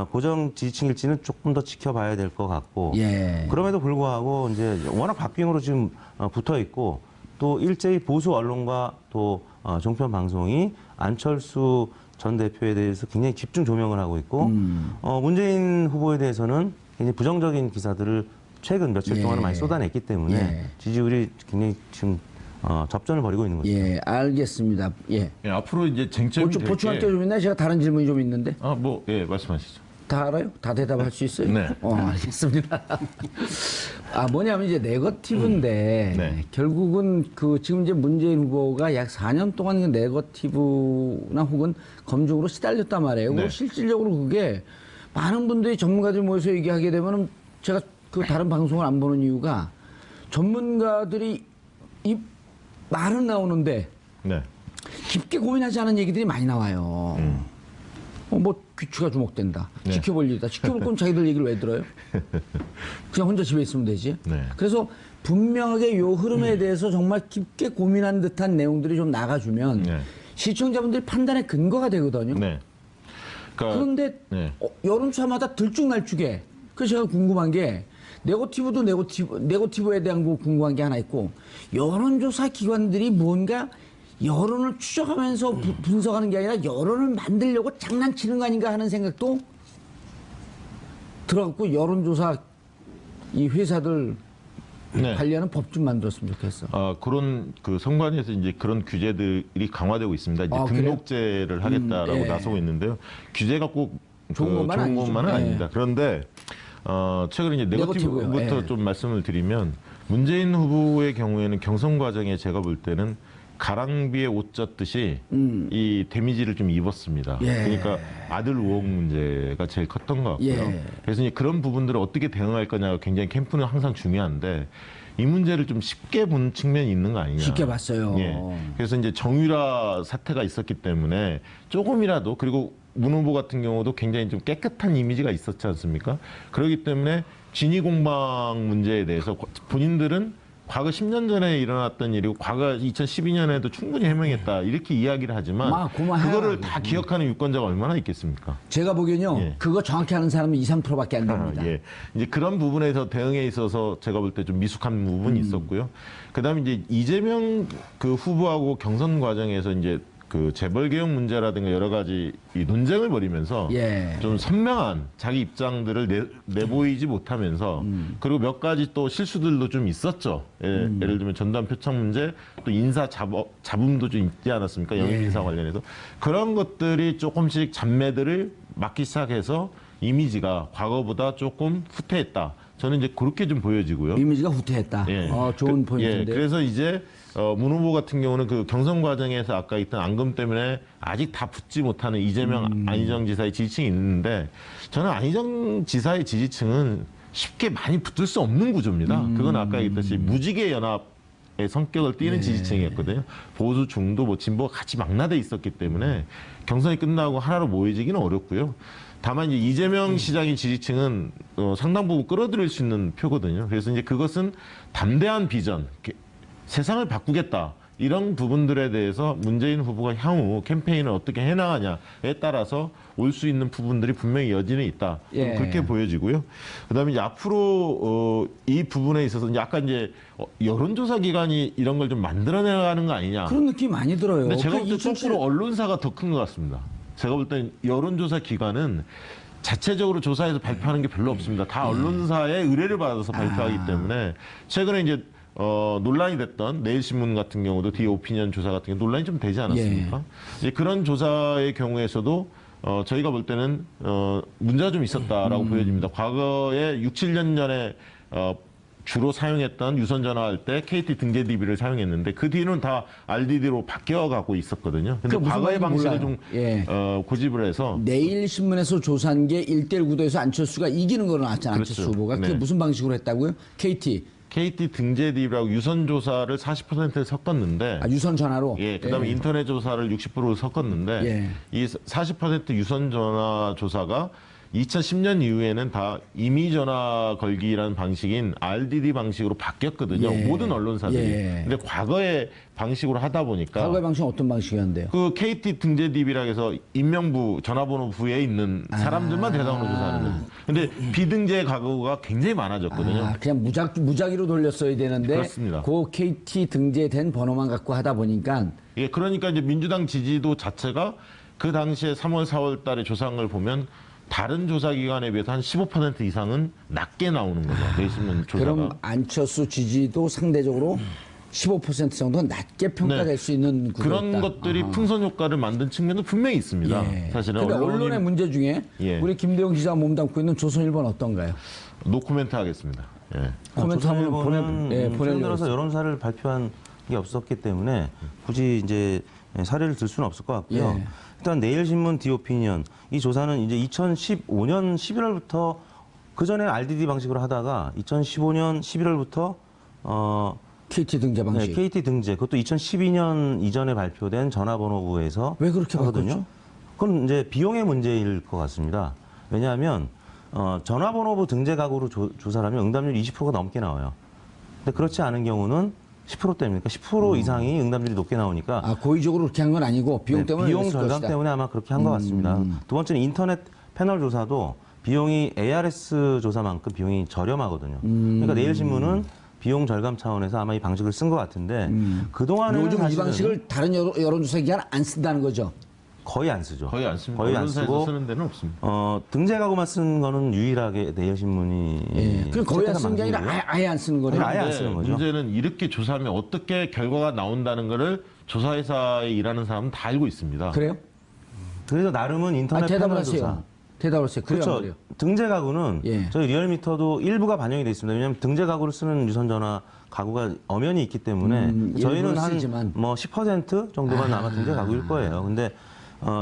고정 지지층일지는 조금 더 지켜봐야 될 것 같고 예. 그럼에도 불구하고 이제 워낙 박빙으로 지금 붙어 있고 또 일제히 보수 언론과 또 종편 방송이 안철수 전 대표에 대해서 굉장히 집중 조명을 하고 있고 문재인 후보에 대해서는 굉장히 부정적인 기사들을 최근 며칠 예. 동안은 많이 쏟아냈기 때문에 예. 지지율이 굉장히 지금 접전을 벌이고 있는 거죠. 예, 알겠습니다. 예. 예, 앞으로 이제 쟁점이 될 보충할 게 게 좀 있나요? 제가 다른 질문이 좀 있는데. 예, 말씀하시죠. 다 알아요? 다 대답할 수 있어요? 네. 알겠습니다. 뭐냐면 이제 네거티브인데 네. 결국은 그 지금 이제 문재인 후보가 약 4년 동안 그 네거티브나 혹은 검증으로 시달렸단 말이에요. 네. 실질적으로 그게 많은 분들이 전문가들이 모여서 얘기하게 되면은 제가 그 다른 방송을 안 보는 이유가 전문가들이 이 말은 나오는데 네. 깊게 고민하지 않은 얘기들이 많이 나와요. 뭐 귀추가 주목된다. 네. 지켜볼 일이다. 지켜볼 거면 자기들 얘기를 왜 들어요? 그냥 혼자 집에 있으면 되지. 네. 그래서 분명하게 요 흐름에 대해서 정말 깊게 고민한 듯한 내용들이 좀 나가주면 네. 시청자분들이 판단의 근거가 되거든요. 네. 그러니까 그런데 네. 여론조사마다 들쭉날쭉해. 그래서 제가 궁금한 게 네거티브에 대한 거 궁금한 게 하나 있고 여론조사 기관들이 뭔가 여론을 추적하면서 분석하는 게 아니라 여론을 만들려고 장난치는 거 아닌가 하는 생각도 들어갔고 여론조사 이 회사들 네. 관리하는 법 좀 만들었으면 좋겠어. 그런 그 선관위에서 이제 그런 규제들이 강화되고 있습니다. 이제 그래요? 등록제를 하겠다라고 예. 나서고 있는데요. 규제가 꼭 좋은 것만은 아니죠. 것만은 예. 아닙니다. 그런데 최근에 이제 네거티브요. 네거티브부터 예. 좀 말씀을 드리면 문재인 후보의 경우에는 경선 과정에 제가 볼 때는 가랑비에 옷 젖듯이 이 데미지를 좀 입었습니다. 예. 그러니까 아들 의혹 문제가 제일 컸던 것 같고요. 예. 그래서 이제 그런 부분들을 어떻게 대응할 거냐가 굉장히 캠프는 항상 중요한데 이 문제를 좀 쉽게 본 측면이 있는 거 아니냐. 쉽게 봤어요. 예. 그래서 이제 정유라 사태가 있었기 때문에 조금이라도 그리고 문 후보 같은 경우도 굉장히 좀 깨끗한 이미지가 있었지 않습니까? 그렇기 때문에 진위 공방 문제에 대해서 본인들은 과거 10년 전에 일어났던 일이고 과거 2012년에도 충분히 해명했다 이렇게 이야기를 하지만 고마워요. 그거를 다 기억하는 유권자가 얼마나 있겠습니까? 제가 보기엔요. 예. 그거 정확히 아는 사람은 2, 3%밖에 안 됩니다. 예. 이제 그런 부분에서 대응에 있어서 제가 볼 때 좀 미숙한 부분이 있었고요. 그다음에 이제 이재명 그 후보하고 경선 과정에서 이제 그 재벌 개혁 문제라든가 여러 가지 이 논쟁을 벌이면서 예. 좀 선명한 자기 입장들을 내보이지 못하면서 그리고 몇 가지 또 실수들도 좀 있었죠. 예를 들면 전두환 표창 문제, 또 인사 잡음도 좀 있지 않았습니까? 영입 인사 관련해서 그런 것들이 조금씩 잡매들을 막기 시작해서 이미지가 과거보다 조금 후퇴했다. 저는 이제 그렇게 좀 보여지고요. 이미지가 후퇴했다. 예. 좋은 포인트인데. 그래서 이제 문 후보 같은 경우는 그 경선 과정에서 아까 있던 앙금 때문에 아직 다 붙지 못하는 이재명, 안희정 지사의 지지층이 있는데 저는 안희정 지사의 지지층은 쉽게 많이 붙을 수 없는 구조입니다. 그건 아까 얘기했듯이 무지개 연합의 성격을 띠는 지지층이었거든요. 보수, 중도, 뭐 진보가 같이 망라돼 있었기 때문에 경선이 끝나고 하나로 모여지기는 어렵고요. 다만 이제 이재명 시장의 지지층은 상당 부분 끌어들일 수 있는 표거든요. 그래서 이제 그것은 담대한 비전, 세상을 바꾸겠다. 이런 부분들에 대해서 문재인 후보가 향후 캠페인을 어떻게 해나가냐에 따라서 올 수 있는 부분들이 분명히 여지는 있다. 예. 그렇게 보여지고요. 그다음에 이제 앞으로 이 부분에 있어서 이제 아까 이제 여론조사 기관이 이런 걸 좀 만들어내가는 거 아니냐. 그런 느낌 많이 들어요. 근데 제가 볼 때 2007 거꾸로 언론사가 더 큰 것 같습니다. 제가 볼 땐 여론조사 기관은 자체적으로 조사해서 발표하는 게 별로 없습니다. 다 언론사의 의뢰를 받아서 발표하기 때문에 최근에 이제 논란이 됐던 내일신문 같은 경우도 디오피니언 조사 같은 경우 논란이 좀 되지 않았습니까? 이제 그런 조사의 경우에서도 저희가 볼 때는 문제가 좀 있었다라고 보여집니다. 과거에 6, 7년 전에 주로 사용했던 유선 전화할 때 KT 등재 DB를 사용했는데 그 뒤는 다 RDD로 바뀌어가고 있었거든요. 근데 무슨 과거의 말인지 방식을 몰라요. 좀 예. 고집을 해서 내일신문에서 조사한 게 1대1 구도에서 안철수가 이기는 거로 나왔잖아요. 그렇죠. 안철수 후보가. 그게 네. 무슨 방식으로 했다고요? KT. 등재 DB라고 유선 조사를 40%를 섞었는데 유선 전화로. 예, 그다음에 예. 인터넷 조사를 60%를 섞었는데 예. 이 40% 유선 전화 조사가 2010년 이후에는 다 임의 전화 걸기라는 방식인 RDD 방식으로 바뀌었거든요. 예. 모든 언론사들이. 예. 근데 과거의 방식으로 하다 보니까 과거의 방식은 어떤 방식이었는데요? 그 KT 등재 DB라 해서 인명부 전화번호부에 있는 사람들만 대상으로 조사하는 거죠. 근데 비등재 가구가 굉장히 많아졌거든요. 그냥 무작위로 돌렸어야 되는데 그렇습니다. 그 KT 등재된 번호만 갖고 하다 보니까 예, 그러니까 이제 민주당 지지도 자체가 그 당시에 3월, 4월 달에 조사한 걸 보면 다른 조사 기관에 비해서 한 15% 이상은 낮게 나오는 거죠. 내신문 조사가. 그럼 안철수 지지도 상대적으로 15% 정도 낮게 평가될 네. 수 있는 구조였다. 그런 것들이 풍선 효과를 만든 측면도 분명히 있습니다. 예. 사실은 근데 언론의 문제 중에 예. 우리 김대영 기자가 몸담고 있는 조선일보는 어떤가요? 노코멘트 하겠습니다. 예. 코멘트 한번 조선일보는 최근 보내려고 들어서 여론사를 발표한 게 없었기 때문에 굳이 이제 사례를 들 수는 없을 것 같고요. 예. 일단 내일신문 디오피니언 이 조사는 이제 2015년 11월부터 그 전에 RDD 방식으로 하다가 2015년 11월부터 KT 등재 방식. 네, KT 등재 그것도 2012년 이전에 발표된 전화번호부에서 왜 그렇게 바꿨죠? 그건 이제 비용의 문제일 것 같습니다. 왜냐하면 전화번호부 등재 가구로 조사를 하면 응답률이 20%가 넘게 나와요. 근데 그렇지 않은 경우는 10%대입니까? 10% 이상이 응답률이 높게 나오니까 고의적으로 그렇게 한 건 아니고 비용 네, 때문에 비용 그랬을 절감 것이다. 때문에 아마 그렇게 한 것 같습니다. 두 번째는 인터넷 패널 조사도 비용이 ARS 조사만큼 비용이 저렴하거든요. 그러니까 내일신문은 비용 절감 차원에서 아마 이 방식을 쓴 것 같은데 그동안은 요즘 이 사실은 방식을 다른 여론조사 기관 안 쓴다는 거죠. 거의 안 쓰죠. 거의 안 씁니다. 거의 안 언론사에서 쓰고 쓰는 데는 없습니다. 등재 가구만 쓴 거는 유일하게 내일신문이 그럼 거의 안 쓰는 게 아니라 아예 안 쓰는 거네요. 아예 안 쓰는 거죠. 문제는 이렇게 조사하면 어떻게 결과가 나온다는 거를 조사회사에 일하는 사람은 다 알고 있습니다. 그래요? 그래서 나름은 인터넷 대답을 패널 하세요. 조사. 대답을 하세요. 그래요, 안 그렇죠. 그래요? 등재 가구는 예. 저희 리얼미터도 일부가 반영이 돼 있습니다. 왜냐하면 등재 가구를 쓰는 유선전화 가구가 엄연히 있기 때문에 저희는 일부는 쓰지만. 한 뭐 10% 정도만 아마 등재 가구일 거예요. 근데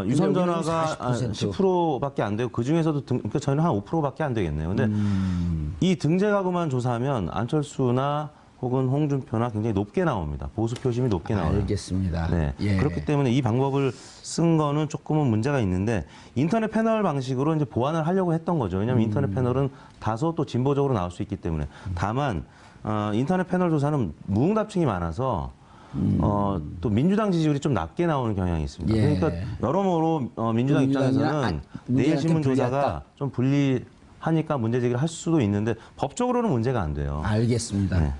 유선전화가 40%. 10%밖에 안 되고 그 중에서도 그러니까 저희는 한 5%밖에 안 되겠네요. 근데 이 등재 가구만 조사하면 안철수나 혹은 홍준표나 굉장히 높게 나옵니다. 보수 표심이 높게 나와요. 알겠습니다. 네. 예. 그렇기 때문에 이 방법을 쓴 거는 조금은 문제가 있는데 인터넷 패널 방식으로 이제 보완을 하려고 했던 거죠. 왜냐하면 인터넷 패널은 다소 또 진보적으로 나올 수 있기 때문에. 다만 인터넷 패널 조사는 무응답층이 많아서 또 민주당 지지율이 좀 낮게 나오는 경향이 있습니다. 예. 그러니까 여러모로 민주당 입장에서는 내일신문 조사가 좀 불리하니까 문제 제기를 할 수도 있는데 법적으로는 문제가 안 돼요. 알겠습니다. 네.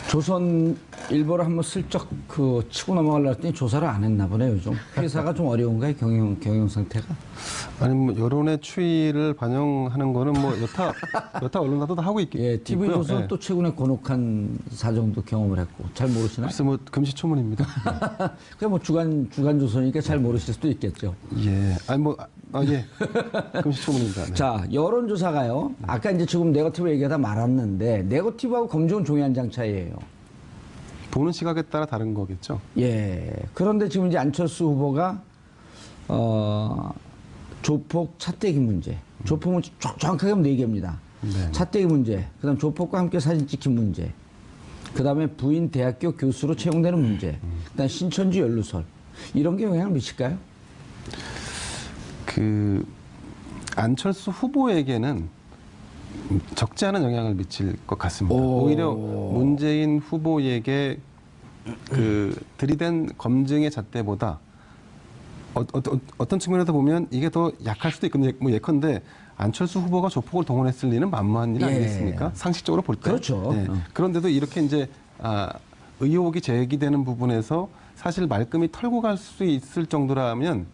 조선 일보를 한번 슬쩍 그 치고 넘어가려고 했더니 조사를 안 했나 보네요. 요즘 회사가 좀 어려운가요? 경영 상태가? 아니 뭐 여론의 추이를 반영하는 거는 뭐 여타 언론사도 다 하고 예, TV 있고요. 조선 예. 또 최근에 곤혹한 사정도 경험을 했고 잘 모르시나요? 글쎄 뭐 금시초문입니다. 그냥 뭐 주간 조선이니까 잘 모르실 수도 있겠죠. 예, 아니 뭐 예, 금시초문입니다. 네. 자, 여론조사가요. 아까 이제 지금 네거티브 얘기하다 말았는데 네거티브하고 검증은 종이 한 장 차이예요. 보는 시각에 따라 다른 거겠죠. 예. 그런데 지금 이제 안철수 후보가 조폭 차떼기 문제. 조폭은 정확하게 하면 4개입니다. 네. 차떼기 문제. 그다음 조폭과 함께 사진 찍힌 문제. 그다음에 부인 대학교 교수로 채용되는 문제. 그다음 신천지 연루설. 이런 게 영향을 미칠까요? 그 안철수 후보에게는 적지 않은 영향을 미칠 것 같습니다. 오히려 문재인 후보에게 그 들이댄 검증의 잣대보다 어떤 측면에서 보면 이게 더 약할 수도 있거든요. 뭐 예컨대 안철수 후보가 조폭을 동원했을 리는 만무한 일 예. 아니겠습니까? 상식적으로 볼 때. 그렇죠. 예. 그런데도 이렇게 이제 의혹이 제기되는 부분에서 사실 말끔히 털고 갈 수 있을 정도라면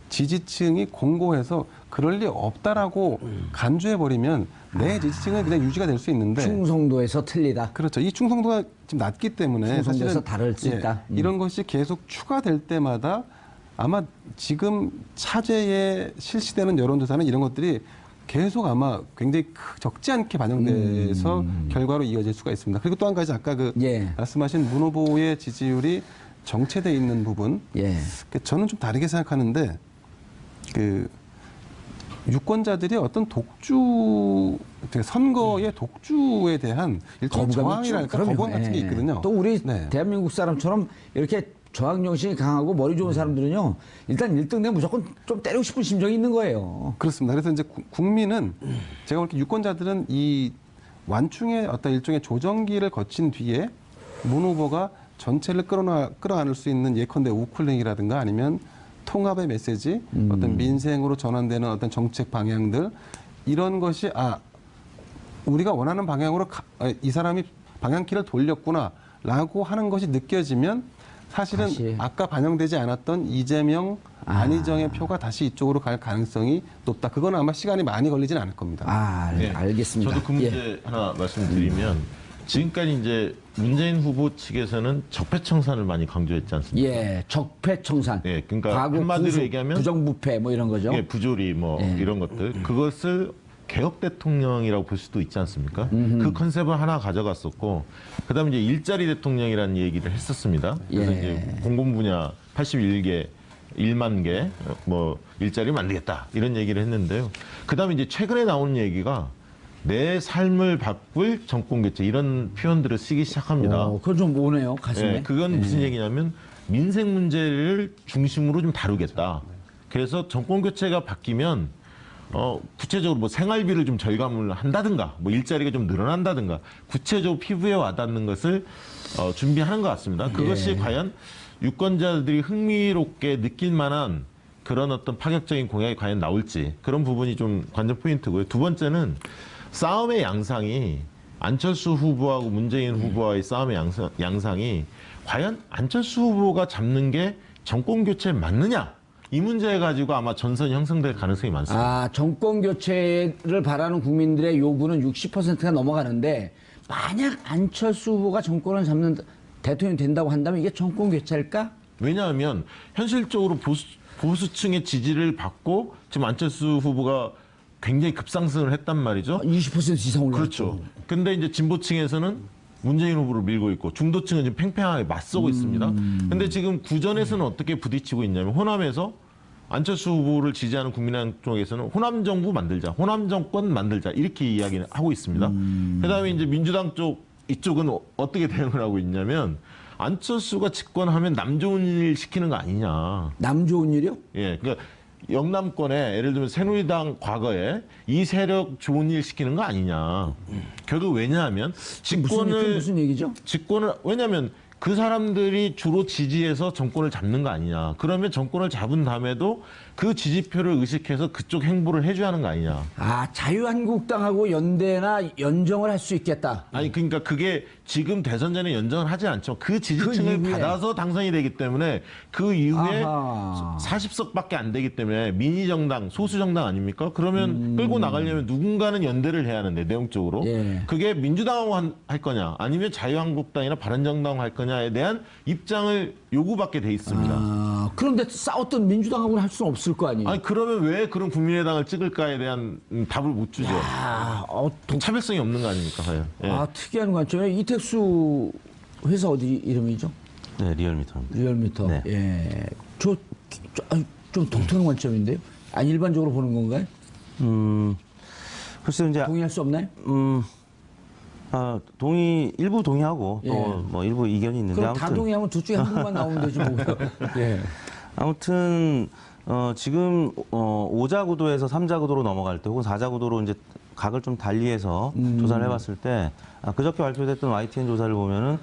지지층이 공고해서 그럴 리 없다라고 간주해버리면 내 지지층은 그냥 유지가 될 수 있는데 충성도에서 틀리다. 그렇죠. 이 충성도가 지금 낮기 때문에 충성도에서 사실은 다를 수 있다. 이런 것이 계속 추가될 때마다 아마 지금 차제에 실시되는 여론조사는 이런 것들이 계속 아마 굉장히 적지 않게 반영돼서 결과로 이어질 수가 있습니다. 그리고 또 한 가지 아까 그 예. 말씀하신 문 후보의 지지율이 정체돼 있는 부분, 예. 저는 좀 다르게 생각하는데 그 유권자들이 어떤 선거의 독주에 대한 일종의 저항이랄까 거부감 같은 게 있거든요. 또 우리 네. 대한민국 사람처럼 이렇게 저항 정신이 강하고 머리 좋은 사람들은요, 일단 1등 되면 무조건 좀 때리고 싶은 심정이 있는 거예요. 그렇습니다. 그래서 이제 국민은 제가 볼 때 유권자들은 이 완충의 어떤 일종의 조정기를 거친 뒤에 문 후보가 전체를 끌어안을 수 있는 예컨대 우쿨링이라든가 아니면 통합의 메시지, 어떤 민생으로 전환되는 어떤 정책 방향들 이런 것이 우리가 원하는 방향으로 이 사람이 방향키를 돌렸구나라고 하는 것이 느껴지면 사실은 다시. 아까 반영되지 않았던 이재명, 안희정의 표가 다시 이쪽으로 갈 가능성이 높다. 그건 아마 시간이 많이 걸리진 않을 겁니다. 네. 알겠습니다. 저도 그 문제 예. 하나 말씀드리면 지금까지 이제 문재인 후보 측에서는 적폐청산을 많이 강조했지 않습니까? 예, 적폐청산. 예, 그러니까 과거 한마디로 구수, 얘기하면 부정부패 뭐 이런 거죠. 예, 부조리 뭐 예. 이런 것들 그것을 개혁 대통령이라고 볼 수도 있지 않습니까? 그 컨셉을 하나 가져갔었고 그다음에 이제 일자리 대통령이라는 얘기를 했었습니다. 그래서 예. 이제 공공 분야 81개 1만 개 뭐 일자리 만들겠다 이런 얘기를 했는데요. 그다음에 이제 최근에 나온 얘기가 내 삶을 바꿀 정권 교체 이런 표현들을 쓰기 시작합니다. 그건 좀 오네요, 가슴에. 예, 그건 무슨 얘기냐면 민생 문제를 중심으로 좀 다루겠다. 그래서 정권 교체가 바뀌면 구체적으로 뭐 생활비를 좀 절감을 한다든가, 뭐 일자리가 좀 늘어난다든가, 구체적으로 피부에 와닿는 것을 준비하는 것 같습니다. 그것이 과연 유권자들이 흥미롭게 느낄 만한 그런 어떤 파격적인 공약이 과연 나올지 그런 부분이 좀 관전 포인트고요. 두 번째는 싸움의 양상이 안철수 후보하고 문재인 후보와의 싸움의 양상이 과연 안철수 후보가 잡는 게 정권 교체에 맞느냐? 이 문제 가지고 아마 전선이 형성될 가능성이 많습니다. 정권 교체를 바라는 국민들의 요구는 60%가 넘어가는데 만약 안철수 후보가 정권을 잡는 대통령이 된다고 한다면 이게 정권 교체일까? 왜냐하면 현실적으로 보수층의 지지를 받고 지금 안철수 후보가 굉장히 급상승을 했단 말이죠. 20% 이상 올랐죠. 그렇죠. 근데 이제 진보층에서는 문재인 후보를 밀고 있고 중도층은 지금 팽팽하게 맞서고 있습니다. 근데 지금 구전에서는 어떻게 부딪히고 있냐면 호남에서 안철수 후보를 지지하는 국민의당 쪽에서는 호남 정부 만들자, 호남 정권 만들자 이렇게 이야기를 하고 있습니다. 그다음에 이제 민주당 쪽 이쪽은 어떻게 대응을 하고 있냐면 안철수가 집권하면 남 좋은 일 시키는 거 아니냐. 남 좋은 일이요? 예, 그러니까 영남권에 예를 들면 새누리당 과거에 이 세력 좋은 일 시키는 거 아니냐. 결국 왜냐하면 무슨 얘기죠? 왜냐하면 그 사람들이 주로 지지해서 정권을 잡는 거 아니냐. 그러면 정권을 잡은 다음에도 그 지지표를 의식해서 그쪽 행보를 해줘야 하는 거 아니냐. 아, 자유한국당하고 연대나 연정을 할 수 있겠다. 아니 그러니까 그게 지금 대선 전에 연정을 하지 않죠. 그 지지층을 그 이후에. 받아서 당선이 되기 때문에 그 이후에 아하. 40석밖에 안 되기 때문에 미니 정당, 소수 정당 아닙니까? 그러면 끌고 나가려면 누군가는 연대를 해야 하는데 내용적으로 예. 그게 민주당하고 할 거냐 아니면 자유한국당이나 바른정당하고 할 거냐에 대한 입장을 요구받게 돼 있습니다. 아, 그런데 싸웠던 민주당하고는 할 수는 없을 거 아니에요. 아니 그러면 왜 그런 국민의당을 찍을까에 대한 답을 못 주죠. 아, 차별성이 없는 거 아닙니까? 과연. 예. 아, 특이한 관점에 이택수 회사 어디 이름이죠? 네, 리얼미터입니다. 리얼미터. 네. 예. 좀 독특한 관점인데요. 아니, 일반적으로 보는 건가요? 글쎄요, 이제 동의할 수 없나요? 일부 동의하고 예. 또 뭐 일부 이견이 있는데 그럼 다 동의하면 둘 중에 한 분만 나오면 되지 뭐. 예. 아무튼 지금 5자 구도에서 3자 구도로 넘어갈 때 혹은 4자 구도로 이제 각을 좀 달리해서 조사를 해봤을 때 그저께 발표됐던 YTN 조사를 보면은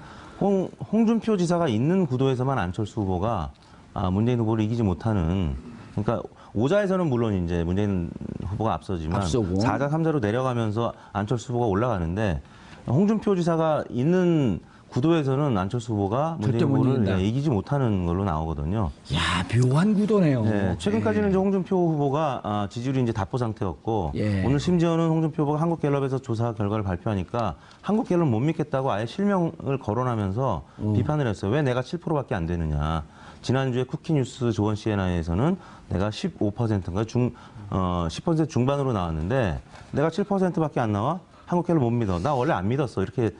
홍준표 지사가 있는 구도에서만 안철수 후보가 문재인 후보를 이기지 못하는, 그러니까 5자에서는 물론 이제 문재인 후보가 앞서지만 앞서고. 4자, 3자로 내려가면서 안철수 후보가 올라가는데 홍준표 지사가 있는 구도에서는 안철수 후보가 문재인 절대 못 후보를 이긴다. 이기지 못하는 걸로 나오거든요. 야, 묘한 구도네요. 네, 최근까지는 이제 홍준표 후보가 지지율이 이제 답보 상태였고 예. 오늘 심지어는 홍준표 후보가 한국갤럽에서 조사 결과를 발표하니까 한국갤럽 못 믿겠다고 아예 실명을 거론하면서 비판을 했어요. 왜 내가 7%밖에 안 되느냐. 지난주에 쿠키뉴스 조원 CNI에서는 내가 15%인가 10% 중반으로 나왔는데 내가 7%밖에 안 나와? 한국갤럽 못 믿어. 나 원래 안 믿었어. 이렇게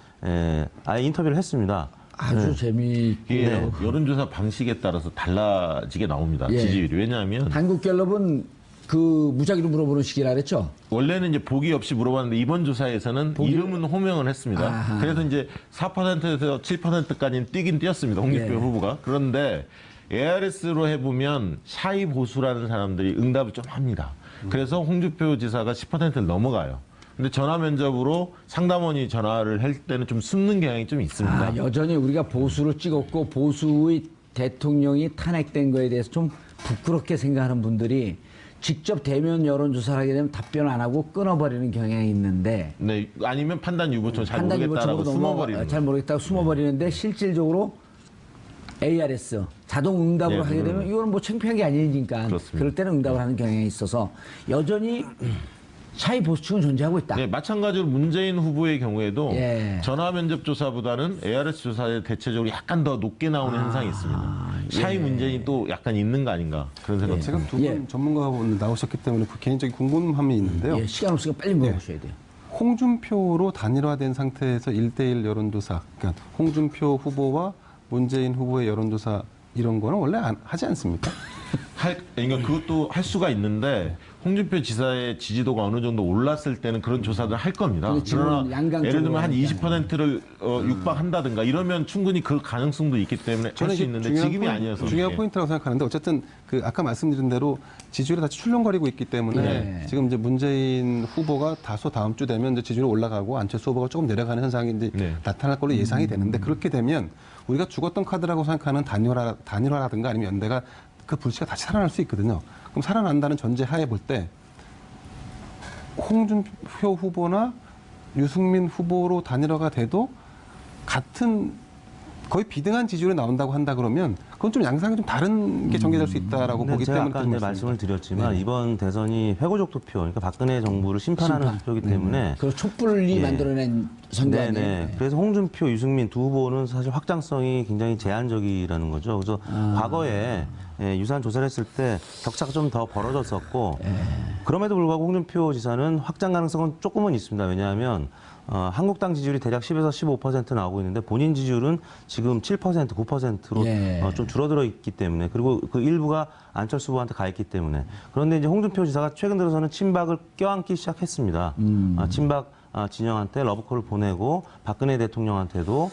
아예 인터뷰를 했습니다. 아주 재미있고. 이게 여론조사 방식에 따라서 달라지게 나옵니다. 예. 지지율이. 왜냐하면 한국갤럽은 그 무작위로 물어보는 식이라 그랬죠? 원래는 이제 보기 없이 물어봤는데 이번 조사에서는 이름은 호명을 했습니다. 아하. 그래서 이제 4%에서 7%까지는 뛰긴 뛰었습니다. 홍준표 예. 후보가. 그런데 ARS로 해보면 샤이 보수라는 사람들이 응답을 좀 합니다. 그래서 홍준표 지사가 10%를 넘어가요. 근데 전화 면접으로 상담원이 전화를 할 때는 좀 숨는 경향이 좀 있습니다. 아, 여전히 우리가 보수를 찍었고 보수의 대통령이 탄핵된 거에 대해서 좀 부끄럽게 생각하는 분들이 직접 대면 여론조사를 하게 되면 답변 안 하고 끊어버리는 경향이 있는데 네, 아니면 판단 유보처럼 잘 판단 모르겠다라고 유보처로 숨어버리는 잘 모르겠다고 숨어버리는데 실질적으로 ARS 자동 응답으로 예, 하게 되면 이거는 뭐 창피한 게 아니니까 그렇습니다. 그럴 때는 응답을 하는 경향이 있어서 여전히 샤이 보수층은 존재하고 있다. 네, 마찬가지로 문재인 후보의 경우에도 예. 전화 면접 조사보다는 ARS 조사에 대체적으로 약간 더 높게 나오는 현상이 있습니다. 샤이 문재인이 또 약간 있는 거 아닌가 그런 생각. 제가 두 분 예. 전문가분 나오셨기 때문에 그 개인적인 궁금함이 있는데요. 예, 시간 없으니까 빨리 물어보셔야 돼요. 홍준표로 단일화된 상태에서 1대1 여론조사, 그러니까 홍준표 후보와 문재인 후보의 여론조사 이런 거는 원래 하지 않습니까? 그러니까 그것도 할 수가 있는데 홍준표 지사의 지지도가 어느 정도 올랐을 때는 그런 조사들 할 겁니다. 근데 지금은 그러나 양강적으로 예를 들면 한 하니까. 20%를 육박한다든가 이러면 충분히 그 가능성도 있기 때문에 할 수 이게 있는데 중요한 지금이 포인트, 아니어서. 중요한 예. 포인트라고 생각하는데 어쨌든 그 아까 말씀드린 대로 지지율이 다시 출렁거리고 있기 때문에 네. 지금 이제 문재인 후보가 다소 다음 주 되면 이제 지지율이 올라가고 안철수 후보가 조금 내려가는 현상이 이제 네. 나타날 걸로 예상이 되는데 그렇게 되면 우리가 죽었던 카드라고 생각하는 단일화라든가 아니면 연대가 그 불씨가 다시 살아날 수 있거든요. 그럼 살아난다는 전제 하에 볼 때 홍준표 후보나 유승민 후보로 단일화가 돼도 같은 거의 비등한 지지율이 나온다고 한다 그러면 그건 좀 양상이 좀 다른 게 전개될 수 있다라고 근데 보기 제가 때문에 아까 드린 이제 말씀입니다. 말씀을 드렸지만 네. 이번 대선이 회고적 투표, 그러니까 박근혜 정부를 심판하는 심판. 투표이기 때문에 그 촛불이 예. 만들어낸 선거 아니에요? 네네. 그래서 홍준표, 유승민 두 후보는 사실 확장성이 굉장히 제한적이라는 거죠. 그래서 과거에 유사한 조사를 했을 때 격차가 좀 더 벌어졌었고 그럼에도 불구하고 홍준표 지사는 확장 가능성은 조금은 있습니다. 왜냐하면 한국당 지지율이 대략 10에서 15% 나오고 있는데 본인 지지율은 지금 7%, 9%로 예. 좀 줄어들어 있기 때문에 그리고 그 일부가 안철수 후보한테 가 있기 때문에 그런데 이제 홍준표 지사가 최근 들어서는 친박을 껴안기 시작했습니다. 친박 진영한테 러브콜을 보내고 박근혜 대통령한테도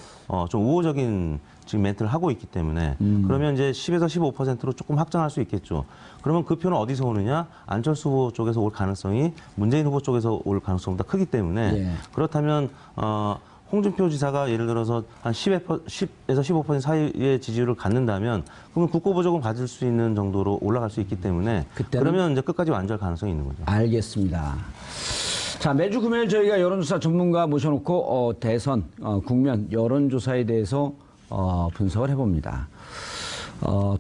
좀 우호적인 지금 멘트를 하고 있기 때문에 그러면 이제 10에서 15%로 조금 확장할 수 있겠죠. 그러면 그 표는 어디서 오느냐? 안철수 후보 쪽에서 올 가능성이 문재인 후보 쪽에서 올 가능성보다 크기 때문에 예. 그렇다면 홍준표 지사가 예를 들어서 한 10에서 15% 사이의 지지율을 갖는다면 그러면 국고보조금 받을 수 있는 정도로 올라갈 수 있기 때문에 그러면 이제 끝까지 완주할 가능성이 있는 거죠. 알겠습니다. 자, 매주 금요일 저희가 여론조사 전문가 모셔놓고 대선, 국면 여론조사에 대해서 분석을 해봅니다.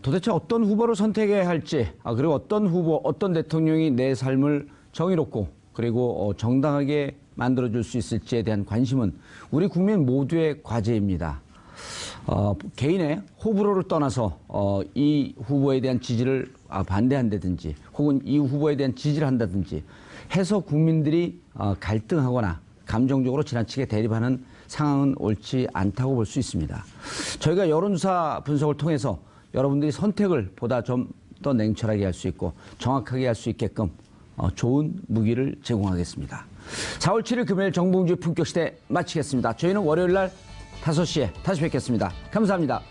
도대체 어떤 후보를 선택해야 할지, 그리고 어떤 후보, 어떤 대통령이 내 삶을 정의롭고 그리고 정당하게 만들어줄 수 있을지에 대한 관심은 우리 국민 모두의 과제입니다. 개인의 호불호를 떠나서 이 후보에 대한 지지를 반대한다든지 혹은 이 후보에 대한 지지를 한다든지 해서 국민들이 갈등하거나 감정적으로 지나치게 대립하는 상황은 옳지 않다고 볼 수 있습니다. 저희가 여론조사 분석을 통해서 여러분들이 선택을 보다 좀 더 냉철하게 할 수 있고 정확하게 할 수 있게끔 좋은 무기를 제공하겠습니다. 4월 7일 금요일 정봉주의 품격시대 마치겠습니다. 저희는 월요일 날 5시에 다시 뵙겠습니다. 감사합니다.